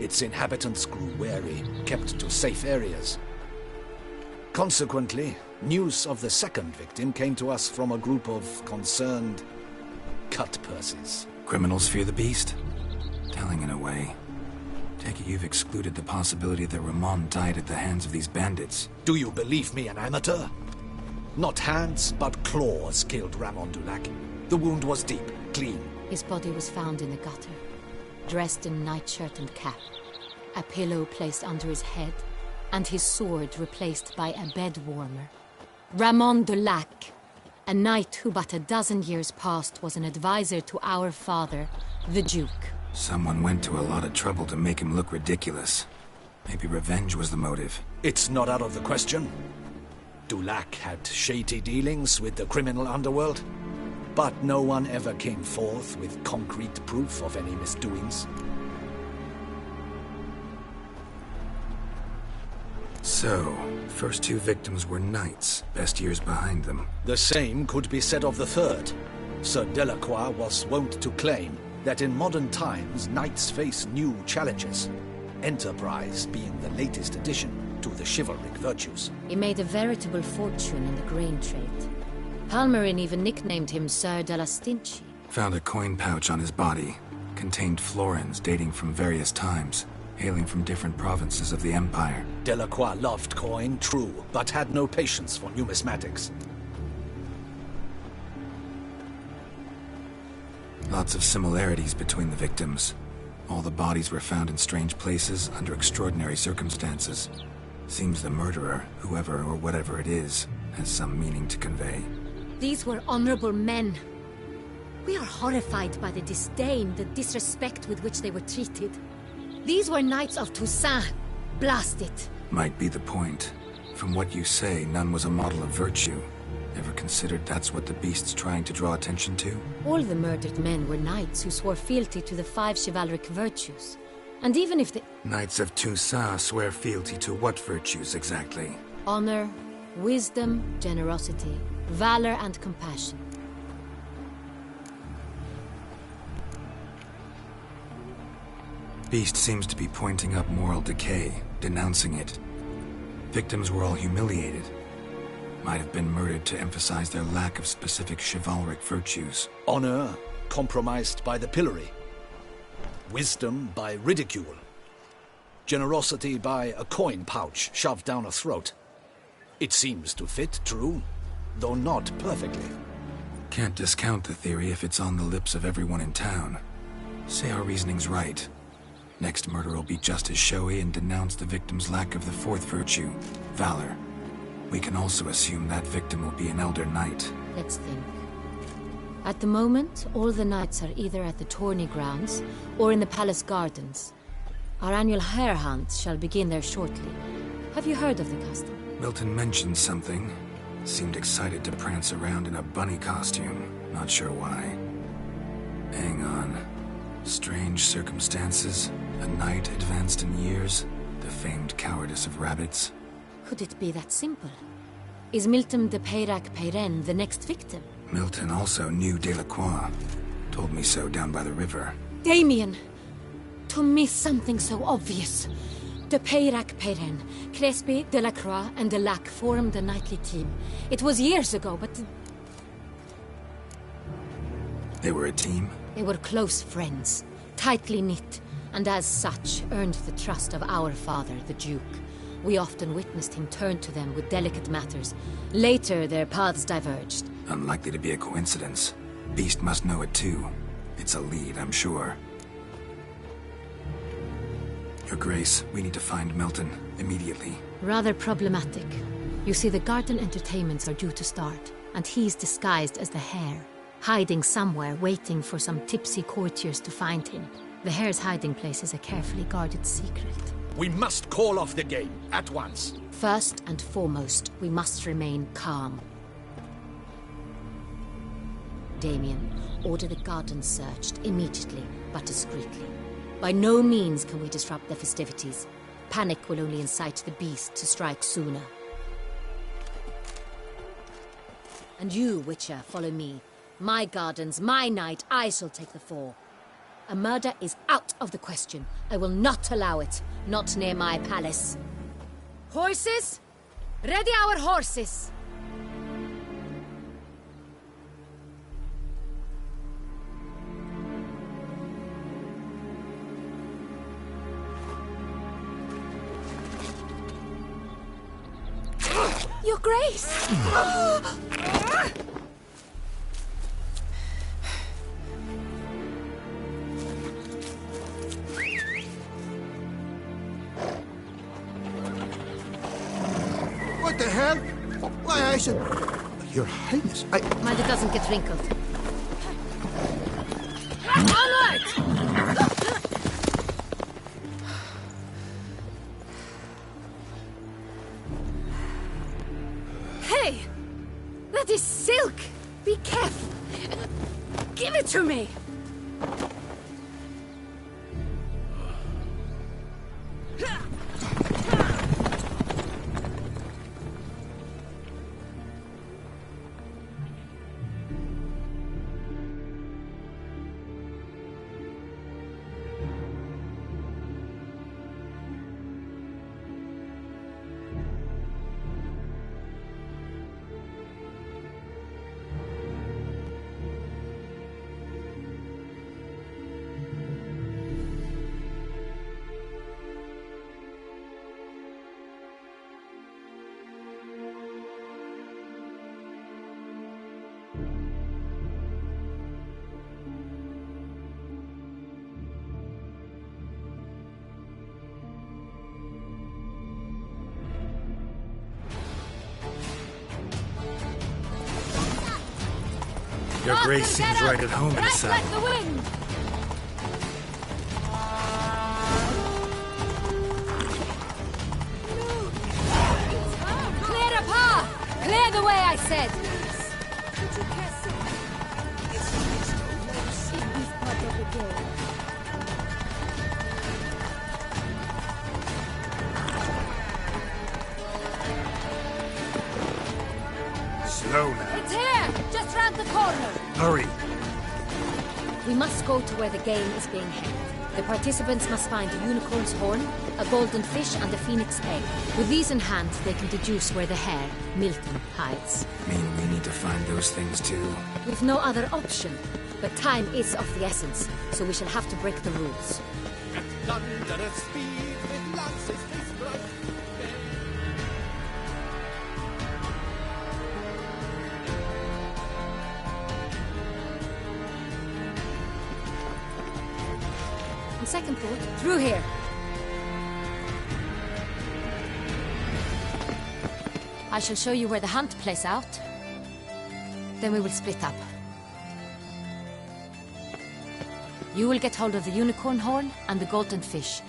Its inhabitants grew wary, kept to safe areas. Consequently, news of the second victim came to us from a group of concerned cut-purses. Criminals fear the beast? Telling in a way. Take it you've excluded the possibility that Ramon died at the hands of these bandits. Do you believe me an amateur? Not hands, but claws killed Ramon Dulac. The wound was deep, clean. His body was found in the gutter, dressed in nightshirt and cap, a pillow placed under his head, and his sword replaced by a bed warmer. Ramon Dulac, a knight who but a dozen years past was an advisor to our father, the Duke. Someone went to a lot of trouble to make him look ridiculous. Maybe revenge was the motive. It's not out of the question. Dulac had shady dealings with the criminal underworld, but no one ever came forth with concrete proof of any misdoings. So, first two victims were knights, best years behind them. The same could be said of the third. Sir Delacroix was wont to claim that in modern times knights face new challenges, enterprise being the latest addition to the chivalric virtues. He made a veritable fortune in the grain trade. Palmerin even nicknamed him Sir de la Stinchi. Found a coin pouch on his body. Contained florins dating from various times, hailing from different provinces of the Empire. Delacroix loved coin, true, but had no patience for numismatics. Lots of similarities between the victims. All the bodies were found in strange places under extraordinary circumstances. Seems the murderer, whoever or whatever it is, has some meaning to convey. These were honorable men. We are horrified by the disdain, the disrespect with which they were treated. These were knights of Toussaint. Blast it. Might be the point. From what you say, none was a model of virtue. Ever considered that's what the beast's trying to draw attention to? All the murdered men were knights who swore fealty to the 5 chivalric virtues. And even if the... Knights of Toussaint swear fealty to what virtues exactly? Honor, wisdom, generosity, valor and compassion. Beast seems to be pointing up moral decay, denouncing it. Victims were all humiliated. Might have been murdered to emphasize their lack of specific chivalric virtues. Honor compromised by the pillory. Wisdom by ridicule. Generosity by a coin pouch shoved down a throat. It seems to fit, true, though not perfectly. Can't discount the theory if it's on the lips of everyone in town. Say our reasoning's right. Next murder will be just as showy and denounce the victim's lack of the fourth virtue, valor. We can also assume that victim will be an elder knight. Let's think. At the moment, all the knights are either at the tourney grounds or in the palace gardens. Our annual hare hunt shall begin there shortly. Have you heard of the custom? Milton mentioned something. Seemed excited to prance around in a bunny costume. Not sure why. Hang on. Strange circumstances. A knight advanced in years. The famed cowardice of rabbits. Could it be that simple? Is Milton de Peyrac-Peyren the next victim? Milton also knew Delacroix. Told me so down by the river. Damien! To miss something so obvious. De Peyrac-Peyren, Crespi, Delacroix, and Delac formed a knightly team. It was years ago, but... They were a team? They were close friends, tightly knit, and as such earned the trust of our father, the Duke. We often witnessed him turn to them with delicate matters. Later, their paths diverged. Unlikely to be a coincidence. Beast must know it too. It's a lead, I'm sure. Your Grace, we need to find Milton, immediately. Rather problematic. You see, the garden entertainments are due to start, and he's disguised as the hare, hiding somewhere, waiting for some tipsy courtiers to find him. The hare's hiding place is a carefully guarded secret. We must call off the game, at once. First and foremost, we must remain calm. Damien, order the garden searched immediately, but discreetly. By no means can we disrupt the festivities. Panic will only incite the beast to strike sooner. And you, Witcher, follow me. My gardens, my night, I shall take the fall. A murder is out of the question. I will not allow it. Not near my palace. Horses? Ready our horses! Your Grace! What the hell? Why, I said... Your Highness, I... Mind it doesn't get wrinkled. Onward! Hey! That is silk! Be careful! Give it to me! Your Grace seems right at home in the Like saddle. the wind! Clear a path! Clear the way, I said! Slow now. It's here! Just round the corner! Hurry. We must go to where the game is being held. The participants must find a unicorn's horn, a golden fish, and a phoenix egg. With these in hand, they can deduce where the hare, Milton, hides. Mean we need to find those things too. We've no other option. But time is of the essence, so we shall have to break the rules. At thunderous speed with lances his blood. On second thought, through here. I shall show you where the hunt plays out. Then we will split up. You will get hold of the unicorn horn and the golden fish,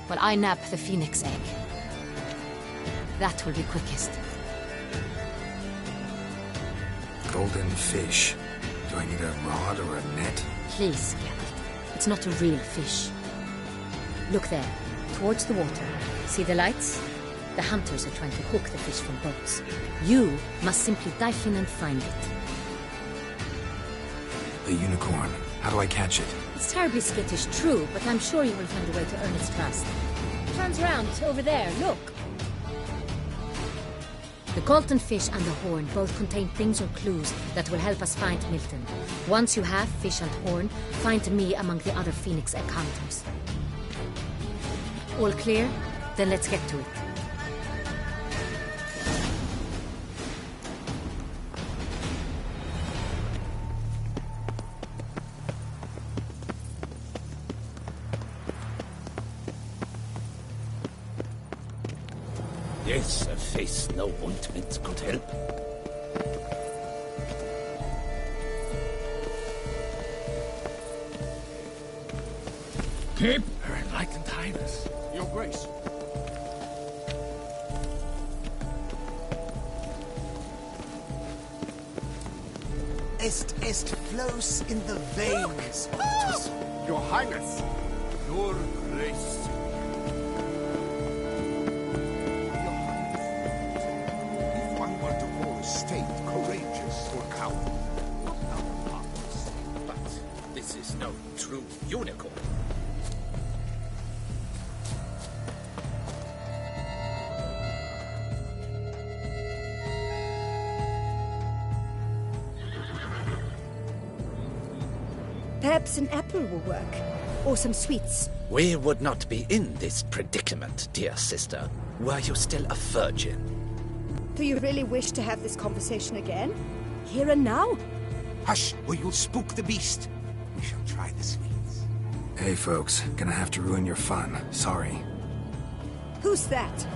while I nab the phoenix egg. That will be quickest. Golden fish. Do I need a rod or a net? Please, Geralt. It's not a real fish. Look there, towards the water. See the lights? The hunters are trying to hook the fish from boats. You must simply dive in and find it. The unicorn. How do I catch it? It's terribly skittish, true, but I'm sure you will find a way to earn its trust. Turns round, over there, look. The golden fish and the horn both contain things or clues that will help us find Milton. Once you have fish and horn, find me among the other phoenix egg hunters. All clear? Then let's get to it. Yes, a face no ointment could help. Keep. Her Enlightened Highness. Your Grace. Est flows in the veins. Your Highness. Your Grace. If one were to call a state courageous or coward, not our parts. But this is no true unicorn. Perhaps an apple will work. Or some sweets. We would not be in this predicament, dear sister, were you still a virgin. Do you really wish to have this conversation again? Here and now? Hush, or you'll spook the beast. We shall try the sweets. Hey, folks. Gonna have to ruin your fun. Sorry. Who's that?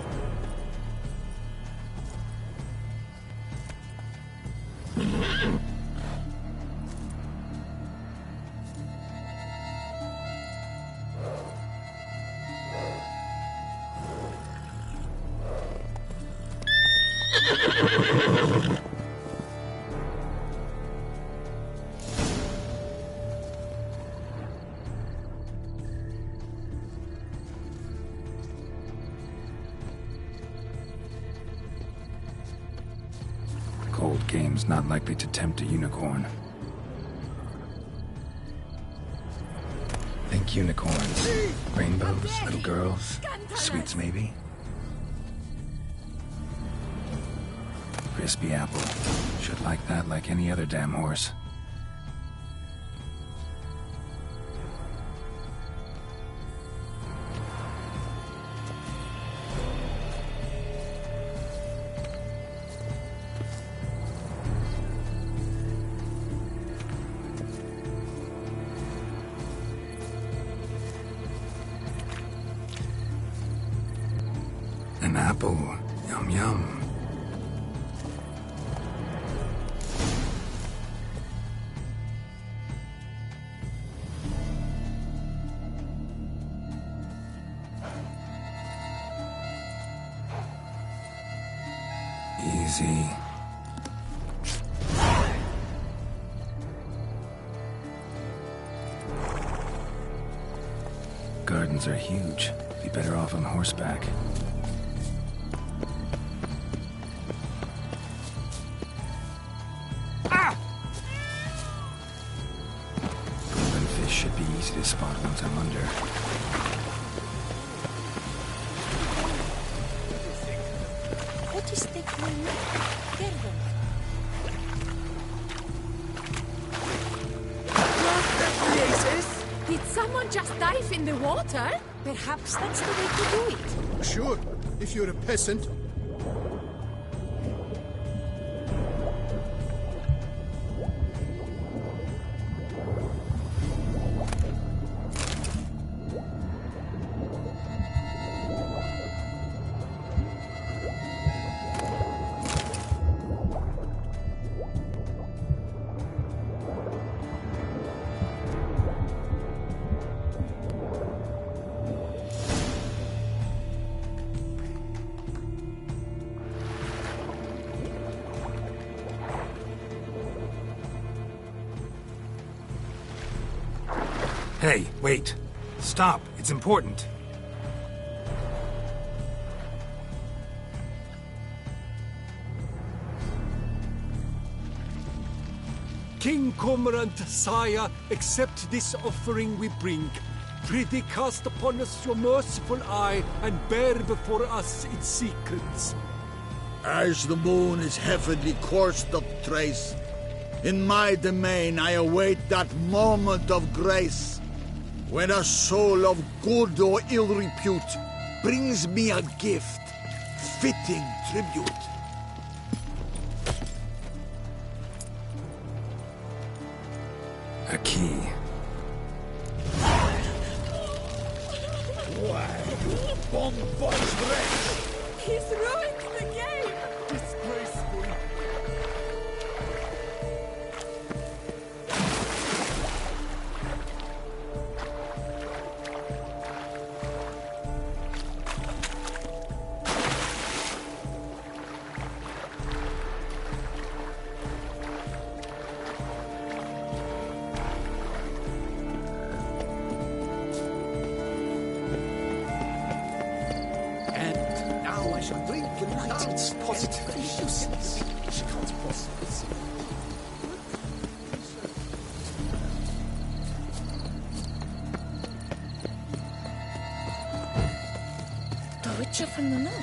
Cold game's not likely to tempt a unicorn. Think unicorns. Rainbows, little girls, sweets maybe? Crispy apple. Should like that like any other damn horse. An apple. Yum yum. Easy. Gardens are huge. Be better off on horseback. Golden fish should be easy to spot once I'm under. What is the clue? Did someone just dive in the water? Perhaps that's the way to do it. Sure, if you're a peasant. Hey, wait. Stop. It's important. King Cormorant, sire, accept this offering we bring. Prithee cast upon us your merciful eye, and bear before us its secrets. As the moon is heavily coursed of trace, in my domain I await that moment of grace, when a soul of good or ill repute brings me a gift, fitting tribute. A key. Why, you bomb-voiced wretch! He's ruined the game! Disgraceful! It's positively useless. She can't possibly see. The Witcher from the North.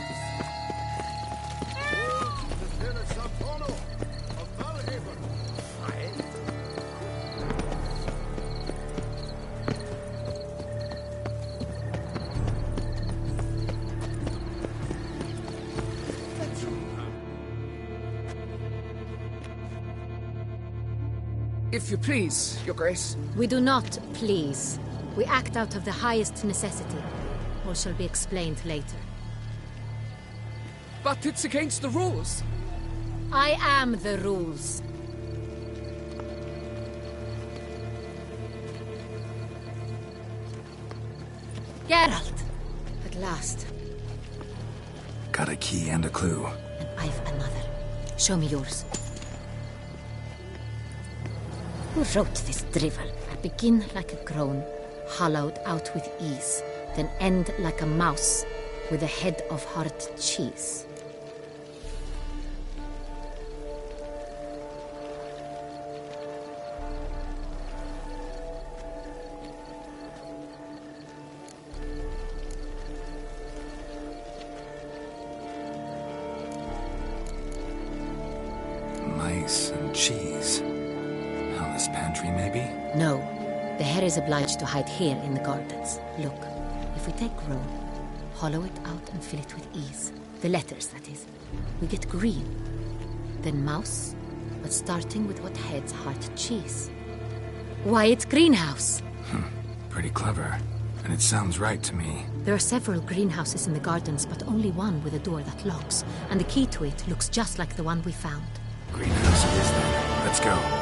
If you please, Your Grace. We do not please. We act out of the highest necessity. All shall be explained later. But it's against the rules. I am the rules. Geralt! At last. Got a key and a clue. And I've another. Show me yours. Who wrote this drivel? I begin like a groan, hollowed out with ease, then end like a mouse, with a head of hard cheese. Mice and cheese. Alice Pantry, maybe? No. The hare is obliged to hide here in the gardens. Look, if we take Rome, hollow it out and fill it with ease. The letters, that is. We get green. Then mouse, but starting with what heads heart cheese. Why, it's greenhouse! Pretty clever. And it sounds right to me. There are several greenhouses in the gardens, but only one with a door that locks. And the key to it looks just like the one we found. Greenhouse it is then. Let's go.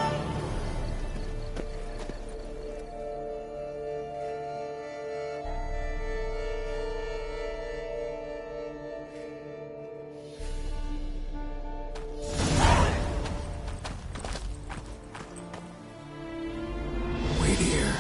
Wait here.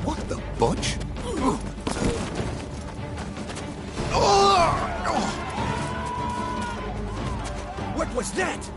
What the butch? What was that?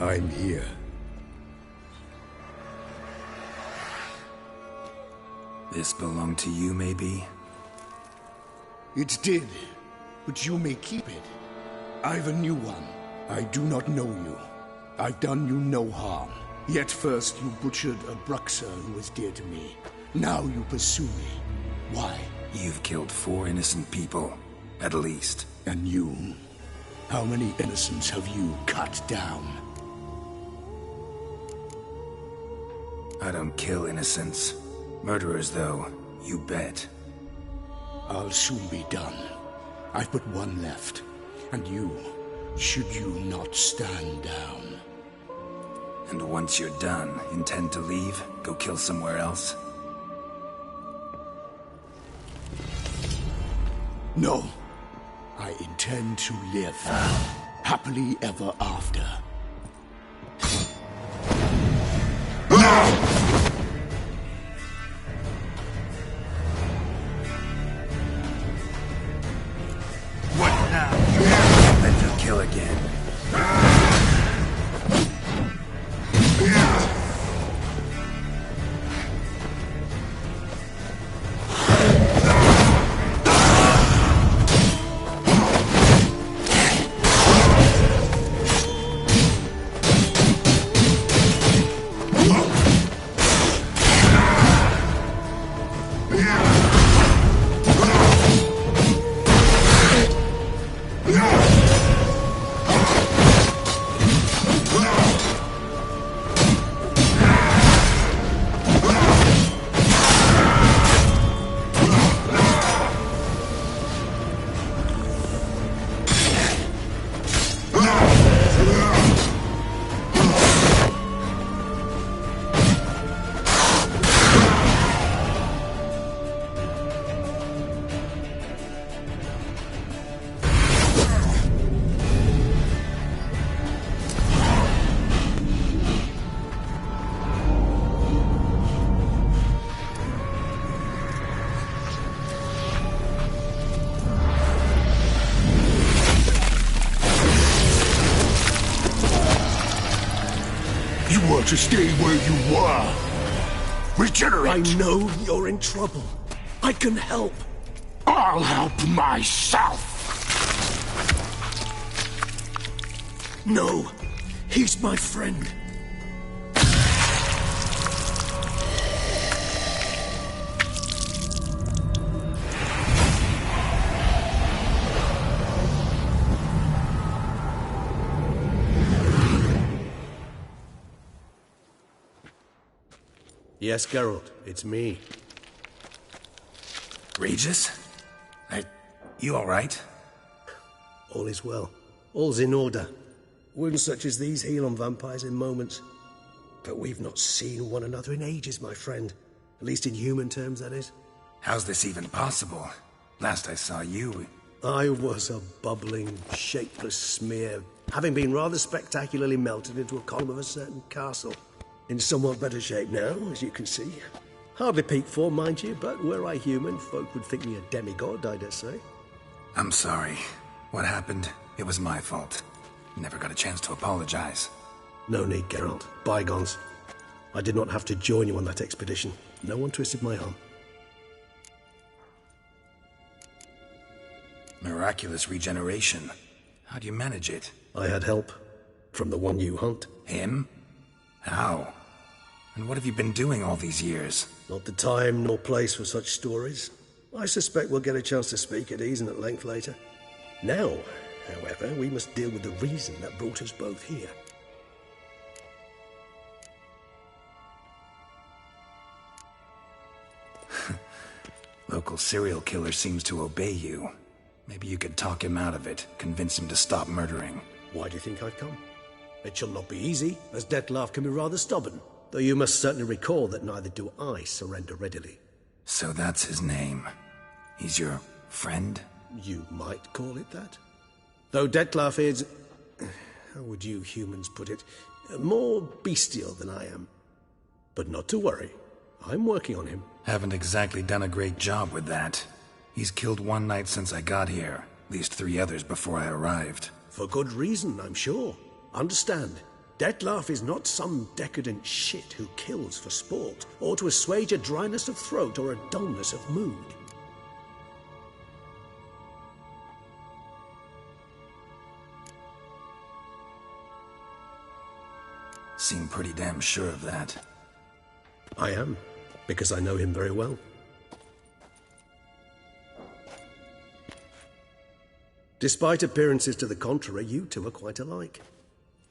I'm here. This belonged to you, maybe? It did, but you may keep it. I've a new one. I do not know you. I've done you no harm. Yet first you butchered a Bruxer who was dear to me. Now you pursue me. Why? You've killed 4 innocent people, at least. And you? How many innocents have you cut down? I don't kill innocents. Murderers, though, you bet. I'll soon be done. I've but one left. And you, should you not stand down. And once you're done, intend to leave? Go kill somewhere else? No. I intend to live. Happily ever after. What now? Then you'll kill again. You were to stay where you were. Regenerate! I know you're in trouble. I can help. I'll help myself! No, he's my friend. Yes, Geralt, it's me. Regis? You all right? All is well. All's in order. Wounds such as these heal on vampires in moments. But we've not seen one another in ages, my friend. At least in human terms, that is. How's this even possible? Last I saw you... I was a bubbling, shapeless smear, having been rather spectacularly melted into a column of a certain castle. In somewhat better shape now, as you can see. Hardly peak form, mind you, but were I human, folk would think me a demigod, I dare say. I'm sorry. What happened, it was my fault. Never got a chance to apologize. No need, Geralt. Bygones. I did not have to join you on that expedition. No one twisted my arm. Miraculous regeneration. How do you manage it? I had help. From the one you hunt. Him? How? And what have you been doing all these years? Not the time nor place for such stories. I suspect we'll get a chance to speak at ease and at length later. Now, however, we must deal with the reason that brought us both here. Local serial killer seems to obey you. Maybe you could talk him out of it, convince him to stop murdering. Why do you think I've come? It shall not be easy, as Dettlaff can be rather stubborn. Though you must certainly recall that neither do I surrender readily. So that's his name. He's your friend? You might call it that. Though Dettlaff is... how would you humans put it? More bestial than I am. But not to worry. I'm working on him. Haven't exactly done a great job with that. He's killed one knight since I got here. At least 3 others before I arrived. For good reason, I'm sure. Understand, Dettlaff is not some decadent shit who kills for sport, or to assuage a dryness of throat or a dullness of mood. Seem pretty damn sure of that. I am, because I know him very well. Despite appearances to the contrary, you two are quite alike.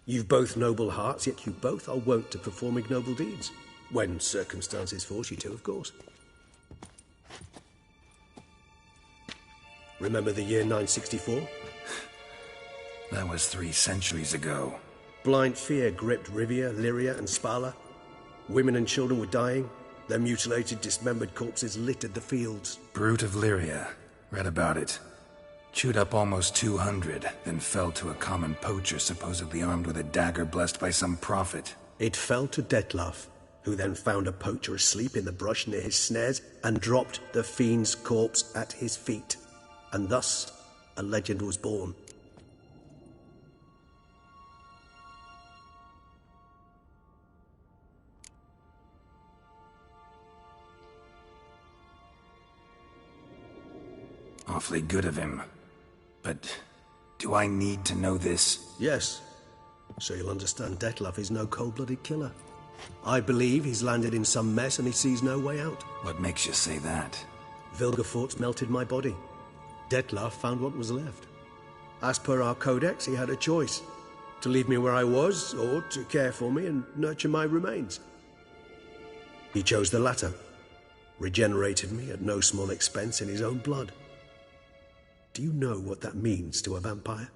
You've both noble hearts, yet you both are wont to perform ignoble deeds. When circumstances force you to, of course. Remember the year 964? That was 3 centuries ago. Blind fear gripped Rivia, Lyria, and Spala. Women and children were dying. Their mutilated, dismembered corpses littered the fields. Brute of Lyria. Read about it. Chewed up almost 200, then fell to a common poacher supposedly armed with a dagger blessed by some prophet. It fell to Dettlaff, who then found a poacher asleep in the brush near his snares and dropped the fiend's corpse at his feet. And thus, a legend was born. Awfully good of him. But do I need to know this? Yes. So you'll understand Dettlaff is no cold-blooded killer. I believe he's landed in some mess and he sees no way out. What makes you say that? Vilgefortz melted my body. Dettlaff found what was left. As per our codex, he had a choice. To leave me where I was, or to care for me and nurture my remains. He chose the latter. Regenerated me at no small expense in his own blood. Do you know what that means to a vampire?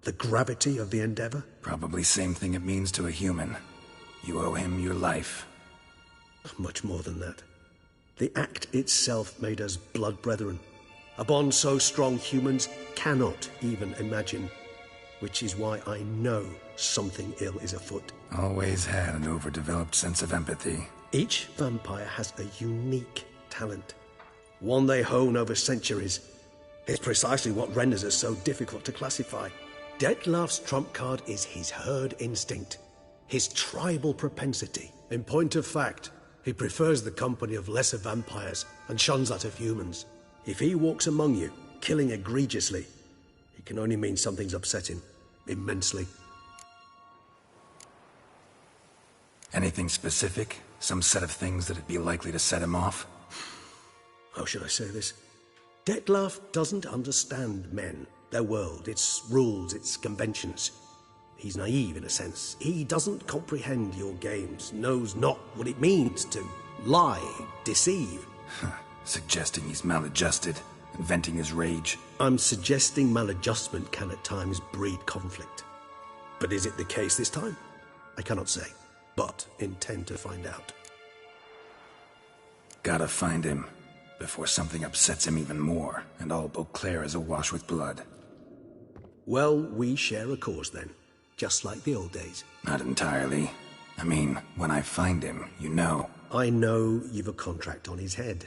The gravity of the endeavor? Probably same thing it means to a human. You owe him your life. Much more than that. The act itself made us blood brethren. A bond so strong humans cannot even imagine. Which is why I know something ill is afoot. Always had an overdeveloped sense of empathy. Each vampire has a unique talent. One they hone over centuries. It's precisely what renders us so difficult to classify. Dettlaff's trump card is his herd instinct. his tribal propensity. In point of fact, he prefers the company of lesser vampires and shuns that of humans. If he walks among you, killing egregiously, it can only mean something's upset him immensely. Anything specific? Some set of things that'd be likely to set him off? How should I say this? Dettlaff doesn't understand men, their world, its rules, its conventions. He's naive in a sense. He doesn't comprehend your games, knows not what it means to lie, deceive. Suggesting he's maladjusted, and venting his rage. I'm suggesting maladjustment can at times breed conflict. But is it the case this time? I cannot say, but intend to find out. Gotta find him, before something upsets him even more, and all Beauclair is awash with blood. Well, we share a cause then, just like the old days. Not entirely. I mean, when I find him, you know. I know you've a contract on his head.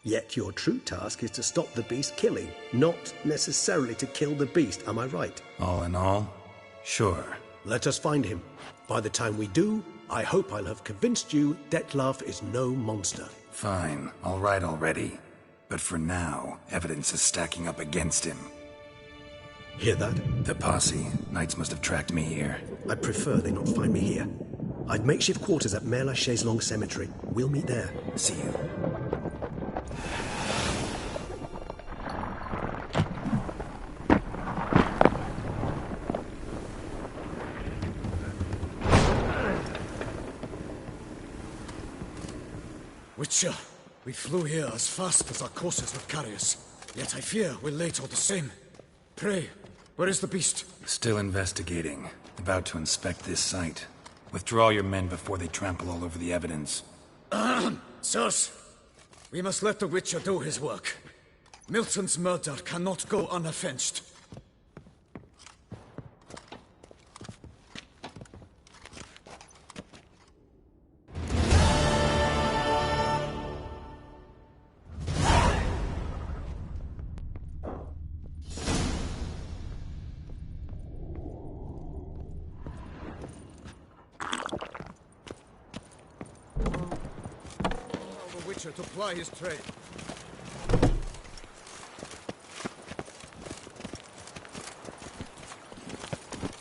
Yet your true task is to stop the beast killing, not necessarily to kill the beast, am I right? All in all, sure. Let us find him. By the time we do, I hope I'll have convinced you Dettlaff is no monster. Fine, all right already. But for now, evidence is stacking up against him. Hear that? The posse. Knights must have tracked me here. I'd prefer they not find me here. I've makeshift quarters at Mère Lachaise Long Cemetery. We'll meet there. See you. Witcher, we flew here as fast as our courses would carry us. Yet I fear we're late all the same. Pray, where is the beast? Still investigating. About to inspect this site. Withdraw your men before they trample all over the evidence. Sirs, we must let the Witcher do his work. Milton's murder cannot go unavenged. To ply his trade.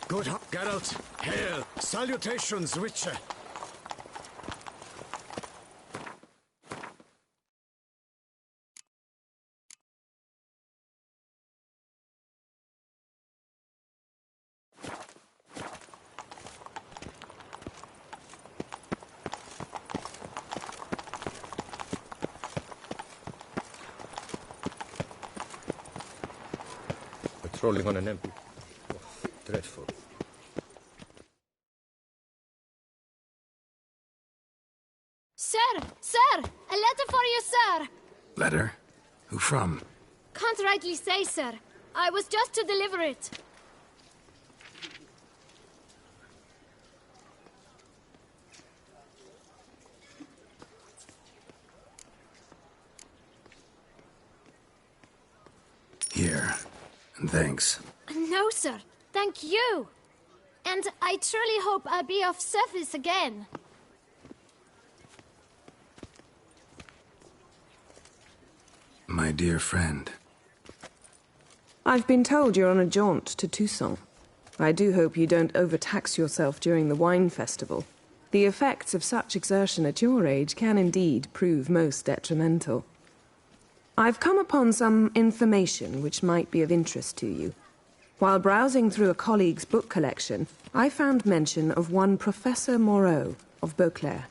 Good Geralt, hail! Salutations, Witcher! Rolling on an empty. Oh, dreadful. Sir! Sir! A letter for you, sir! Letter? Who from? Can't rightly say, sir. I was just to deliver it. Here. And thanks. No, sir. Thank you. And I truly hope I'll be of service again. My dear friend. I've been told you're on a jaunt to Toussaint. I do hope you don't overtax yourself during the wine festival. The effects of such exertion at your age can indeed prove most detrimental. I've come upon some information which might be of interest to you. While browsing through a colleague's book collection, I found mention of one Professor Moreau of Beauclair,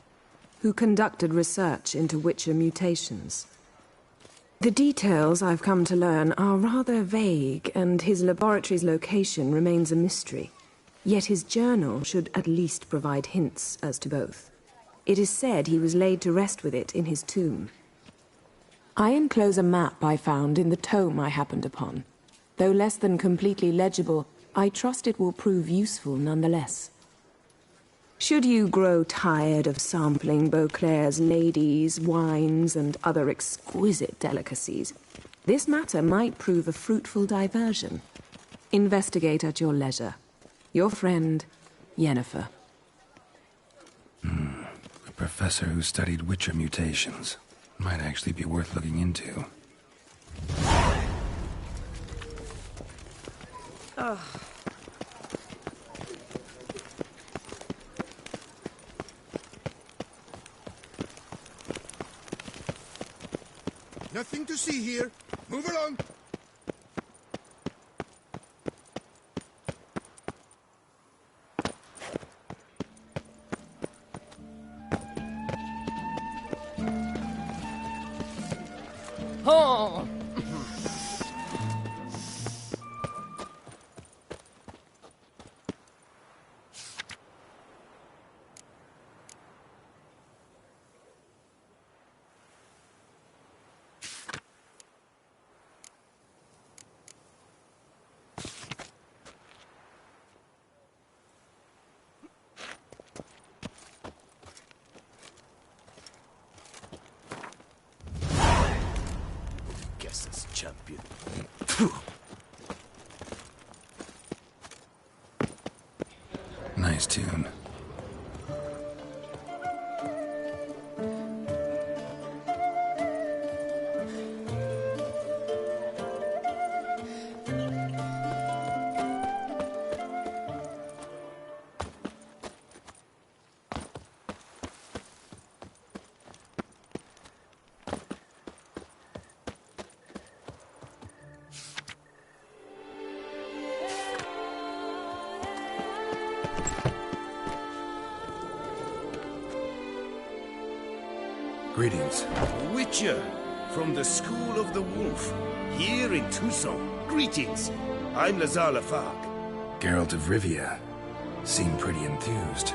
who conducted research into Witcher mutations. The details I've come to learn are rather vague, and his laboratory's location remains a mystery. Yet his journal should at least provide hints as to both. It is said he was laid to rest with it in his tomb. I enclose a map I found in the tome I happened upon. Though less than completely legible, I trust it will prove useful nonetheless. Should you grow tired of sampling Beauclair's ladies, wines, and other exquisite delicacies, this matter might prove a fruitful diversion. Investigate at your leisure. Your friend, Yennefer. professor who studied Witcher mutations. Might actually be worth looking into. Ugh. Nothing to see here. Move along. Oh! Champion. Nice tune. Greetings. Witcher, from the School of the Wolf, here in Toussaint. Greetings. I'm Lazar Lafargue. Geralt of Rivia. Seem pretty enthused.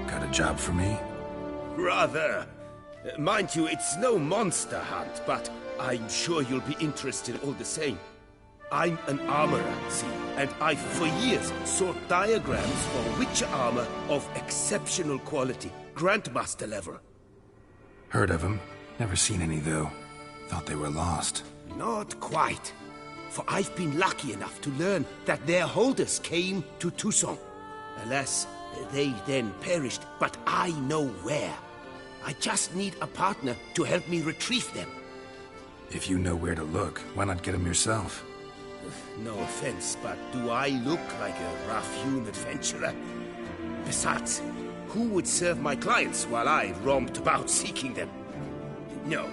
Got a job for me? Rather. Mind you, it's no monster hunt, but I'm sure you'll be interested all the same. I'm an armorer, see, and I've for years sought diagrams for Witcher armor of exceptional quality, Grandmaster level. Heard of them. Never seen any, though. Thought they were lost. Not quite. For I've been lucky enough to learn that their holders came to Toussaint. Alas, they then perished, but I know where. I just need a partner to help me retrieve them. If you know where to look, why not get them yourself? No offense, but do I look like a rough-hewn adventurer? Besides, who would serve my clients while I romped about seeking them? No,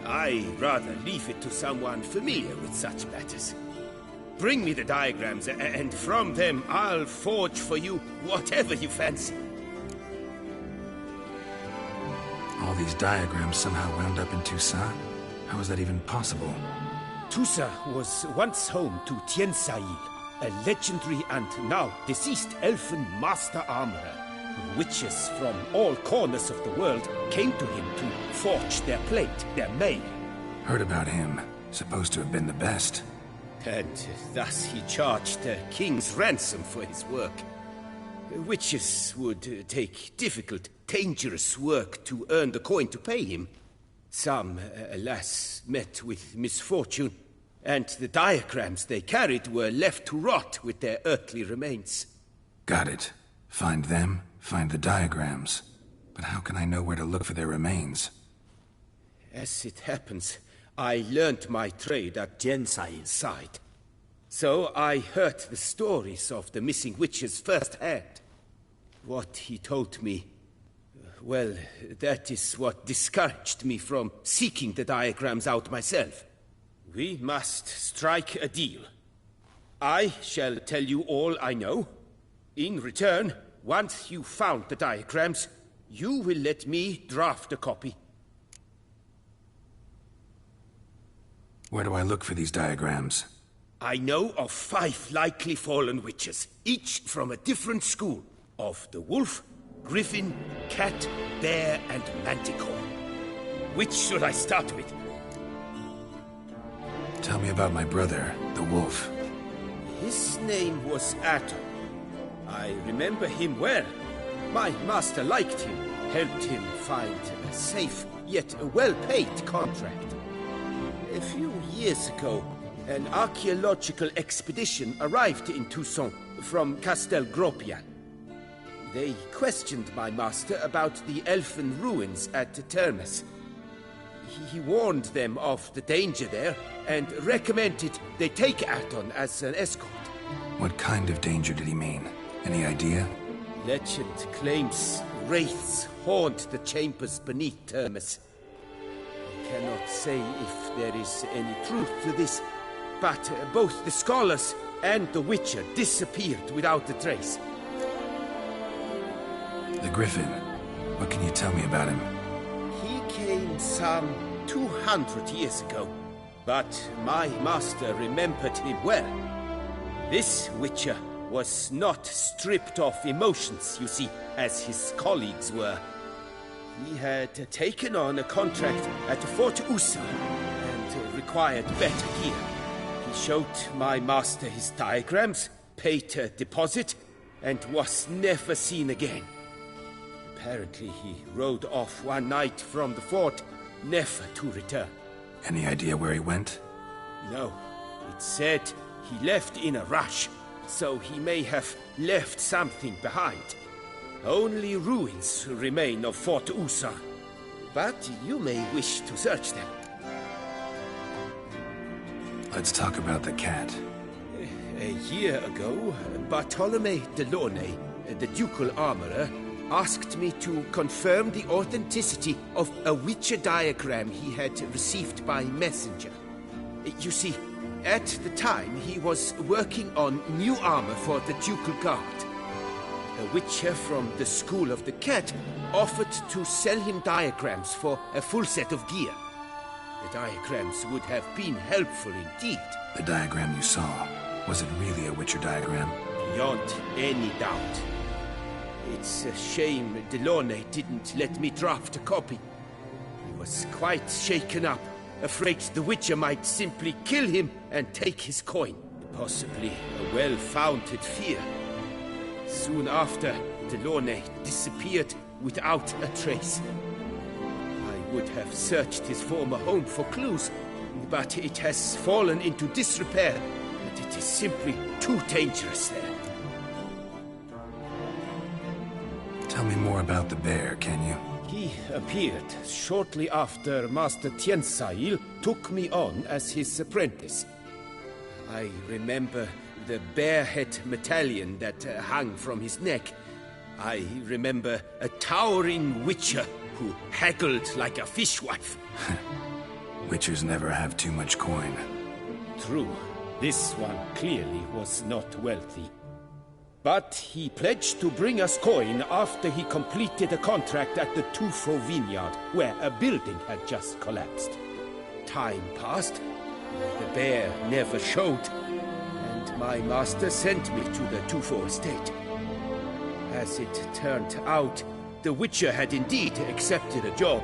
I rather leave it to someone familiar with such matters. Bring me the diagrams, and from them I'll forge for you whatever you fancy. All these diagrams somehow wound up in Toussaint? How is that even possible? Toussaint was once home to Tiensail, a legendary and now deceased elfin master armorer. Witches from all corners of the world came to him to forge their plate, their mail. Heard about him. Supposed to have been the best. And thus he charged a king's ransom for his work. Witches would take difficult, dangerous work to earn the coin to pay him. Some, alas, met with misfortune, and the diagrams they carried were left to rot with their earthly remains. Got it. Find them, find the diagrams. But how can I know where to look for their remains? As it happens, I learned my trade at Tiensail's side. So I heard the stories of the missing witches firsthand. What he told me, well, that is what discouraged me from seeking the diagrams out myself. We must strike a deal. I shall tell you all I know. In return, once you've found the diagrams, you will let me draft a copy. Where do I look for these diagrams? I know of 5 likely fallen witches, each from a different school. Of the wolf, griffin, cat, bear, and manticore. Which should I start with? Tell me about my brother, the wolf. His name was Atom. I remember him well. My master liked him, helped him find a safe, yet a well-paid contract. A few years ago, an archaeological expedition arrived in Toussaint from Castel Gropian. they questioned my master about the elfin ruins at Termes. He warned them of the danger there and recommended they take Aton as an escort. What kind of danger did he mean? Any idea? Legend claims wraiths haunt the chambers beneath Termes. I cannot say if there is any truth to this, but both the scholars and the Witcher disappeared without a trace. The Griffin. What can you tell me about him? He came some 200 years ago, but my master remembered him well. This Witcher was not stripped of emotions, you see, as his colleagues were. He had taken on a contract at Fort Usa and required better gear. He showed my master his diagrams, paid a deposit, and was never seen again. Apparently he rode off one night from the fort, never to return. Any idea where he went? No. It said he left in a rush, so he may have left something behind. Only ruins remain of Fort Usa, but you may wish to search them. Let's talk about the cat. A year ago, Bartolome de Launay, the ducal armorer, asked me to confirm the authenticity of a Witcher diagram he had received by messenger. You see, at the time he was working on new armor for the ducal guard. A Witcher from the School of the Cat offered to sell him diagrams for a full set of gear. The diagrams would have been helpful indeed. The diagram you saw, was it really a Witcher diagram? Beyond any doubt. It's a shame Delaunay didn't let me draft a copy. He was quite shaken up, afraid the Witcher might simply kill him and take his coin. Possibly a well-founded fear. Soon after, Delaunay disappeared without a trace. I would have searched his former home for clues, but it has fallen into disrepair, and it is simply too dangerous there. Tell me more about the bear, can you? He appeared shortly after Master Tiensail took me on as his apprentice. I remember the bear-head medallion that hung from his neck. I remember a towering Witcher who haggled like a fishwife. Witchers never have too much coin. True. This one clearly was not wealthy. But he pledged to bring us coin after he completed a contract at the Tufo vineyard, where a building had just collapsed. Time passed. The bear never showed, and my master sent me to the Tufo estate. As it turned out, the Witcher had indeed accepted a job.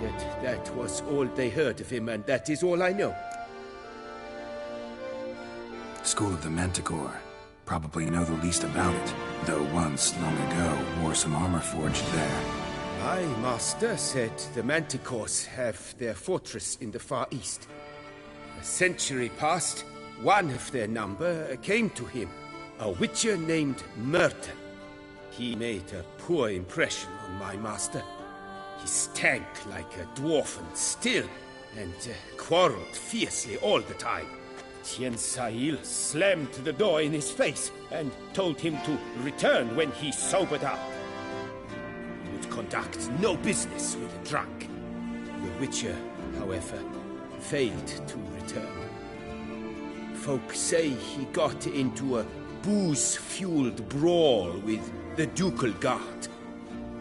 Yet that was all they heard of him, and that is all I know. School of the Manticore. Probably know the least about it, though once, long ago, wore some armor forged there. My master said the Manticores have their fortress in the Far East. A century passed, one of their number came to him, a Witcher named Merton. He made a poor impression on my master. He stank like a dwarfen still, and quarreled fiercely all the time. Tiensail slammed the door in his face and told him to return when he sobered up. He would conduct no business with a drunk. The Witcher, however, failed to return. Folk say he got into a booze-fueled brawl with the ducal guard.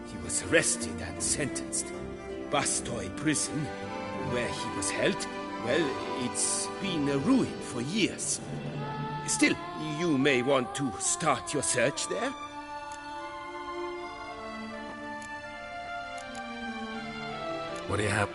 He was arrested and sentenced. Bastoy prison, where he was held, well, it's been a ruin for years. Still, you may want to start your search there. What do you have?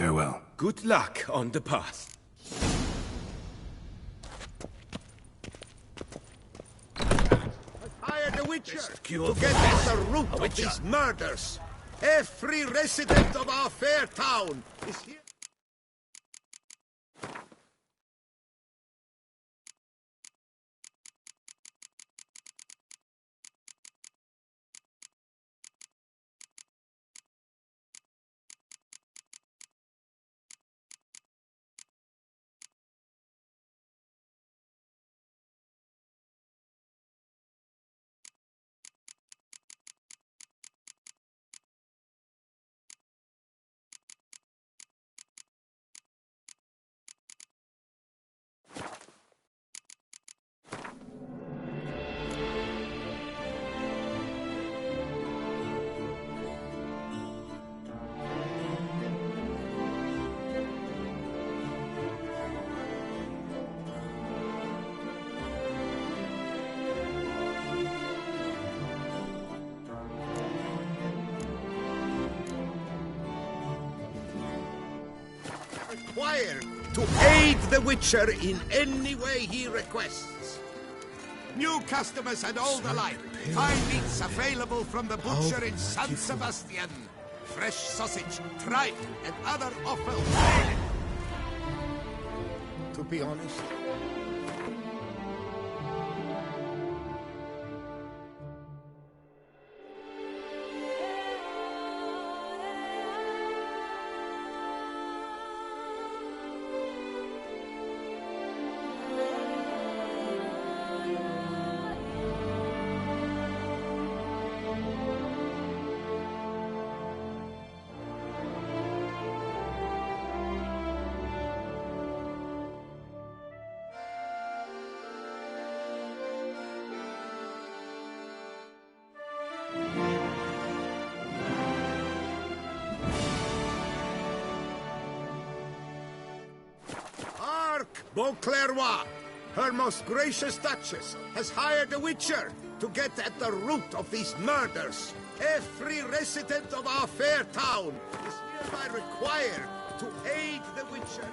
Farewell. Good luck on the path. Hire the Witcher to get at the root of these murders. Every resident of our fair town is here. Required to aid the Witcher in any way he requests. New customers and old alike. Fine meats available from the butcher in San Sebastian. Fresh sausage, tripe, and other offal. To be honest, Beauclervois, her most gracious Duchess, has hired a Witcher to get at the root of these murders. Every resident of our fair town is hereby required to aid the Witcher.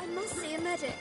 I must see a medic.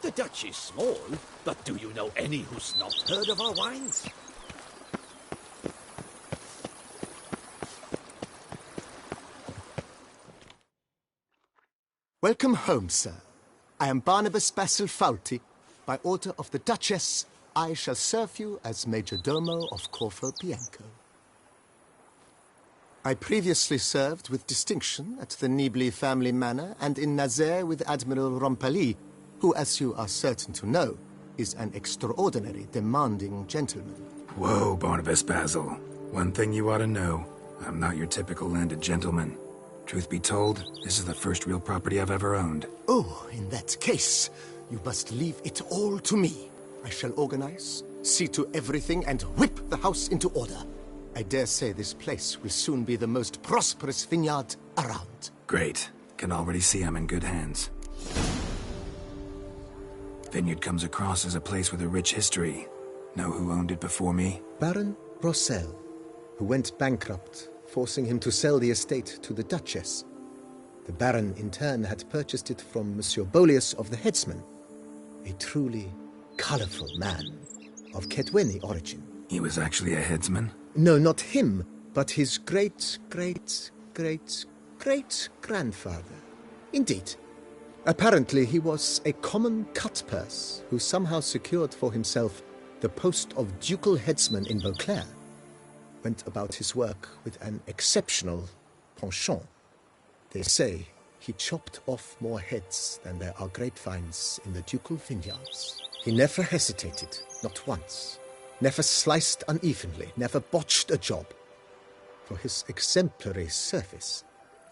The Dutch is small, but do you know any who's not heard of our wines? Welcome home, sir. I am Barnabas Basil Faulty. By order of the Duchess, I shall serve you as Major Domo of Corvo Bianco. I previously served with distinction at the Nibli family manor and in Nazaire with Admiral Rompali, who, as you are certain to know, is an extraordinary demanding gentleman. Whoa, Barnabas Basil. One thing you ought to know. I'm not your typical landed gentleman. Truth be told, this is the first real property I've ever owned. Oh, in that case, you must leave it all to me. I shall organize, see to everything, and whip the house into order. I dare say this place will soon be the most prosperous vineyard around. Great. Can already see I'm in good hands. Vineyard comes across as a place with a rich history. Know who owned it before me? Baron Rossel, who went bankrupt, forcing him to sell the estate to the Duchess. The Baron, in turn, had purchased it from Monsieur Bolius of the Headsman, a truly colorful man of Kedweni origin. He was actually a headsman? No, not him, but his great-great-great-great-grandfather. Indeed. Apparently, he was a common cut-purse who somehow secured for himself the post of ducal headsman in Beauclair. went about his work with an exceptional penchant. They say he chopped off more heads than there are grapevines in the ducal vineyards. He never hesitated, not once. Never sliced unevenly, never botched a job. For his exemplary service,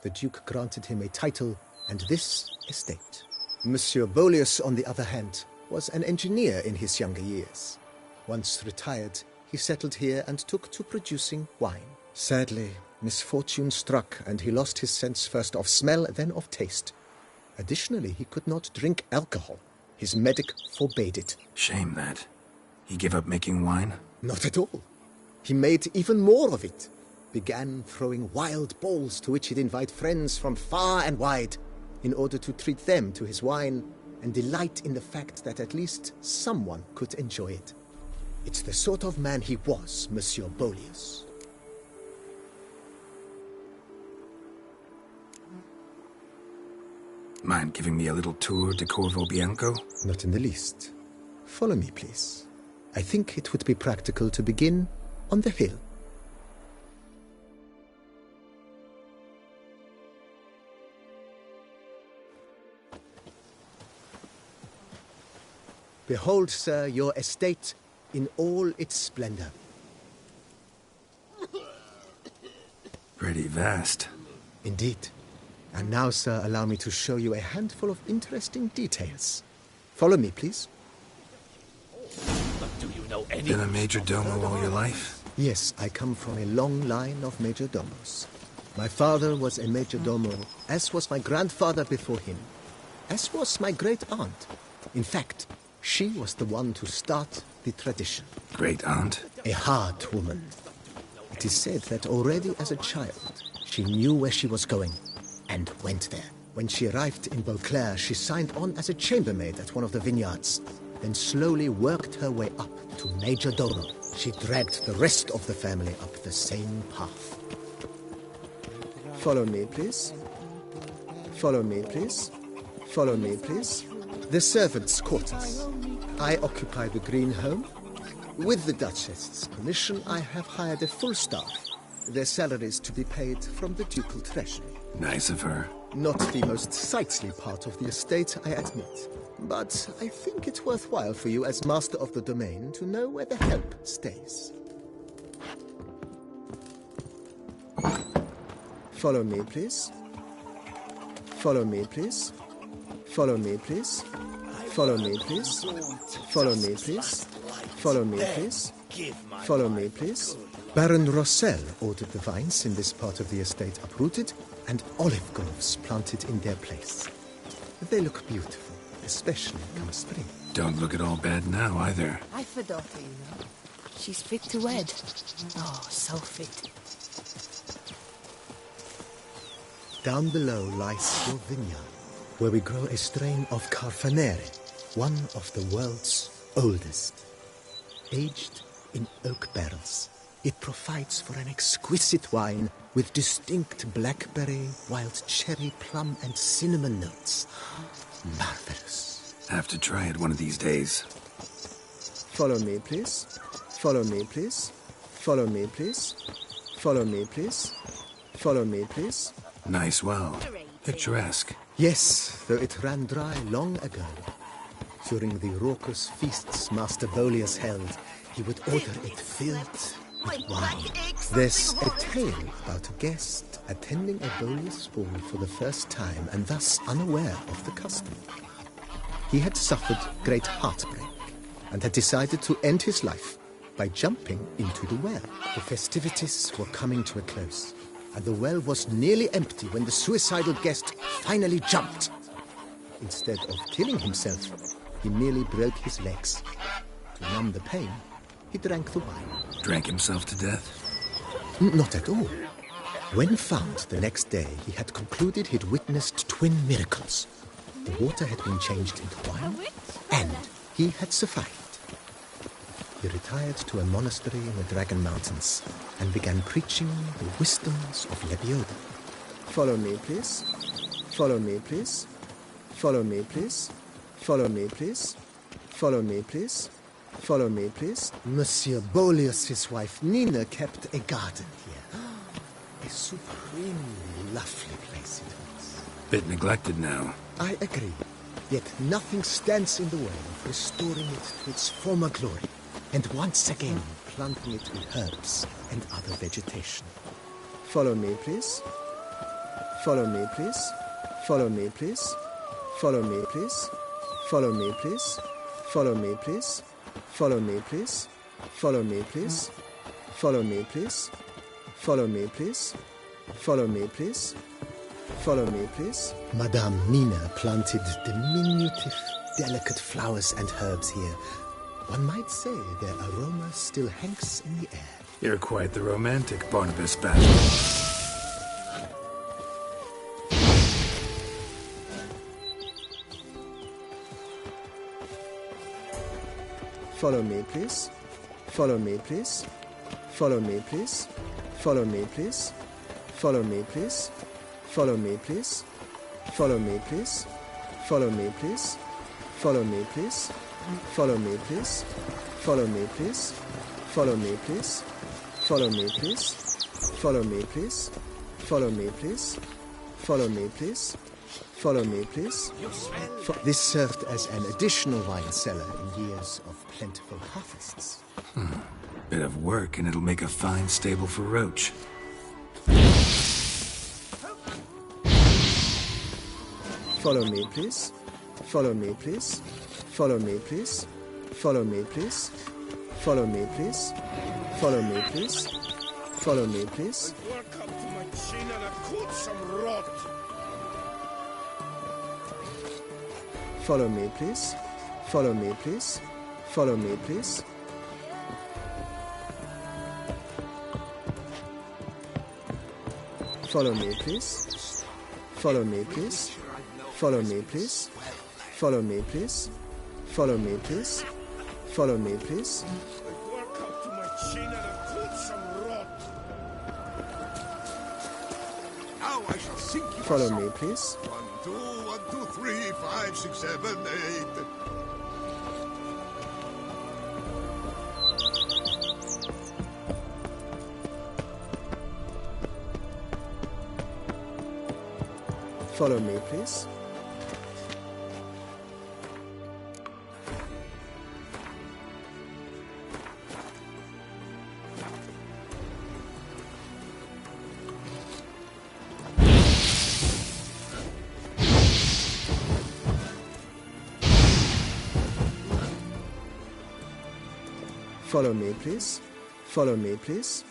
the Duke granted him a title and this estate. Monsieur Boleus, on the other hand, was an engineer in his younger years. Once retired, he settled here and took to producing wine. Sadly, misfortune struck, and he lost his sense first of smell, then of taste. Additionally, he could not drink alcohol. His medic forbade it. Shame that. He gave up making wine? Not at all. He made even more of it. Began throwing wild balls to which he'd invite friends from far and wide in order to treat them to his wine and delight in the fact that at least someone could enjoy it. It's the sort of man he was, Monsieur Boleus. Mind giving me a little tour de Corvo Bianco? Not in the least. Follow me, please. I think it would be practical to begin on the hill. Behold, sir, your estate in all its splendor. Pretty vast. Indeed. And now, sir, allow me to show you a handful of interesting details. Follow me, please. But do you know any... Been a major domo all your life? Yes, I come from a long line of major domos. My father was a major domo, as was my grandfather before him, as was my great-aunt. In fact, she was the one to start the tradition. Great-aunt? A hard woman. It is said that already as a child, she knew where she was going, and went there. When she arrived in Beauclair, she signed on as a chambermaid at one of the vineyards, then slowly worked her way up to Major Domo. She dragged the rest of the family up the same path. Follow me, please. Follow me, please. Follow me, please. The servants' quarters. I occupy the green home. With the Duchess's permission, I have hired a full staff. Their salaries to be paid from the ducal treasury. Nice of her. Not the most sightly part of the estate, I admit. But I think it's worthwhile for you as master of the domain to know where the help stays. Follow me, please. Follow me, please. Follow me, please. Follow me, please. Follow me, please. Follow me, please. Follow me, please. Baron Rossel ordered the vines in this part of the estate uprooted and olive groves planted in their place. They look beautiful, especially come spring. Don't look at all bad now, either. I've a daughter, you know. She's fit to wed. Oh, so fit. Down below lies your vineyard, where we grow a strain of Carfanere, one of the world's oldest. Aged in oak barrels, it provides for an exquisite wine with distinct blackberry, wild cherry, plum, and cinnamon notes. Marvelous. Have to try it one of these days. Follow me, please. Follow me, please. Follow me, please. Follow me, please. Follow me, please. Nice well. Picturesque. Yes, though it ran dry long ago. During the raucous feasts Master Boleus held, he would order it filled with wine. There's a tale about a guest attending a Boleus ball for the first time and thus unaware of the custom. He had suffered great heartbreak and had decided to end his life by jumping into the well. The festivities were coming to a close, and the well was nearly empty when the suicidal guest finally jumped. Instead of killing himself, he merely broke his legs. To numb the pain, he drank the wine. Drank himself to death? Not at all. When found the next day, he had concluded he'd witnessed twin miracles. The water had been changed into wine, and he had survived. He retired to a monastery in the Dragon Mountains and began preaching the wisdoms of Lebioda. Follow me, please. Follow me, please. Follow me, please. Follow me, please. Follow me, please. Follow me, please. Monsieur Boleus's wife Nina kept a garden here. A supremely lovely place it was. Bit neglected now. I agree. Yet nothing stands in the way of restoring it to its former glory, and once again planting it with herbs and other vegetation. Follow me, please. Follow me, please. Follow me, please. Follow me, please. Follow me, please. Follow me, please. Follow me, please. Follow me, please. Follow me, please. Follow me, please. Follow me, please. Follow me, please. Madame Nina planted diminutive, delicate flowers and herbs here. One might say their aroma still hangs in the air. You're quite the romantic, Barnabas Basil. Follow me, please. Follow me, please. Follow me, please. Follow me, please. Follow me, please. Follow me, please. Follow me, please. Follow me, please. Follow me, please. Follow me, please. Follow me, please. Follow me, please. Follow me, please. Follow me, please. Follow me, please. Follow me, please. Follow me, please. This served as an additional wine cellar in years of plentiful harvests. Bit of work, and it'll make a fine stable for Roach. Follow me, please. Follow me, please. Follow me, please. Follow me, please. Follow me, please. Follow me, please. Follow me, please. Welcome to my chin and I caught some rot. Follow me, please. Follow me, please. Follow me, please. Follow me, please. Follow me, please. Follow me, please. Follow me, please. Follow me, please. Follow me, please. Welcome to my chin and I caught some rot. Now I shall sink you. Follow me, please. 1, 2, 3, 5, 6, 7, 8. Follow me, please. Follow me, please. Follow me, please.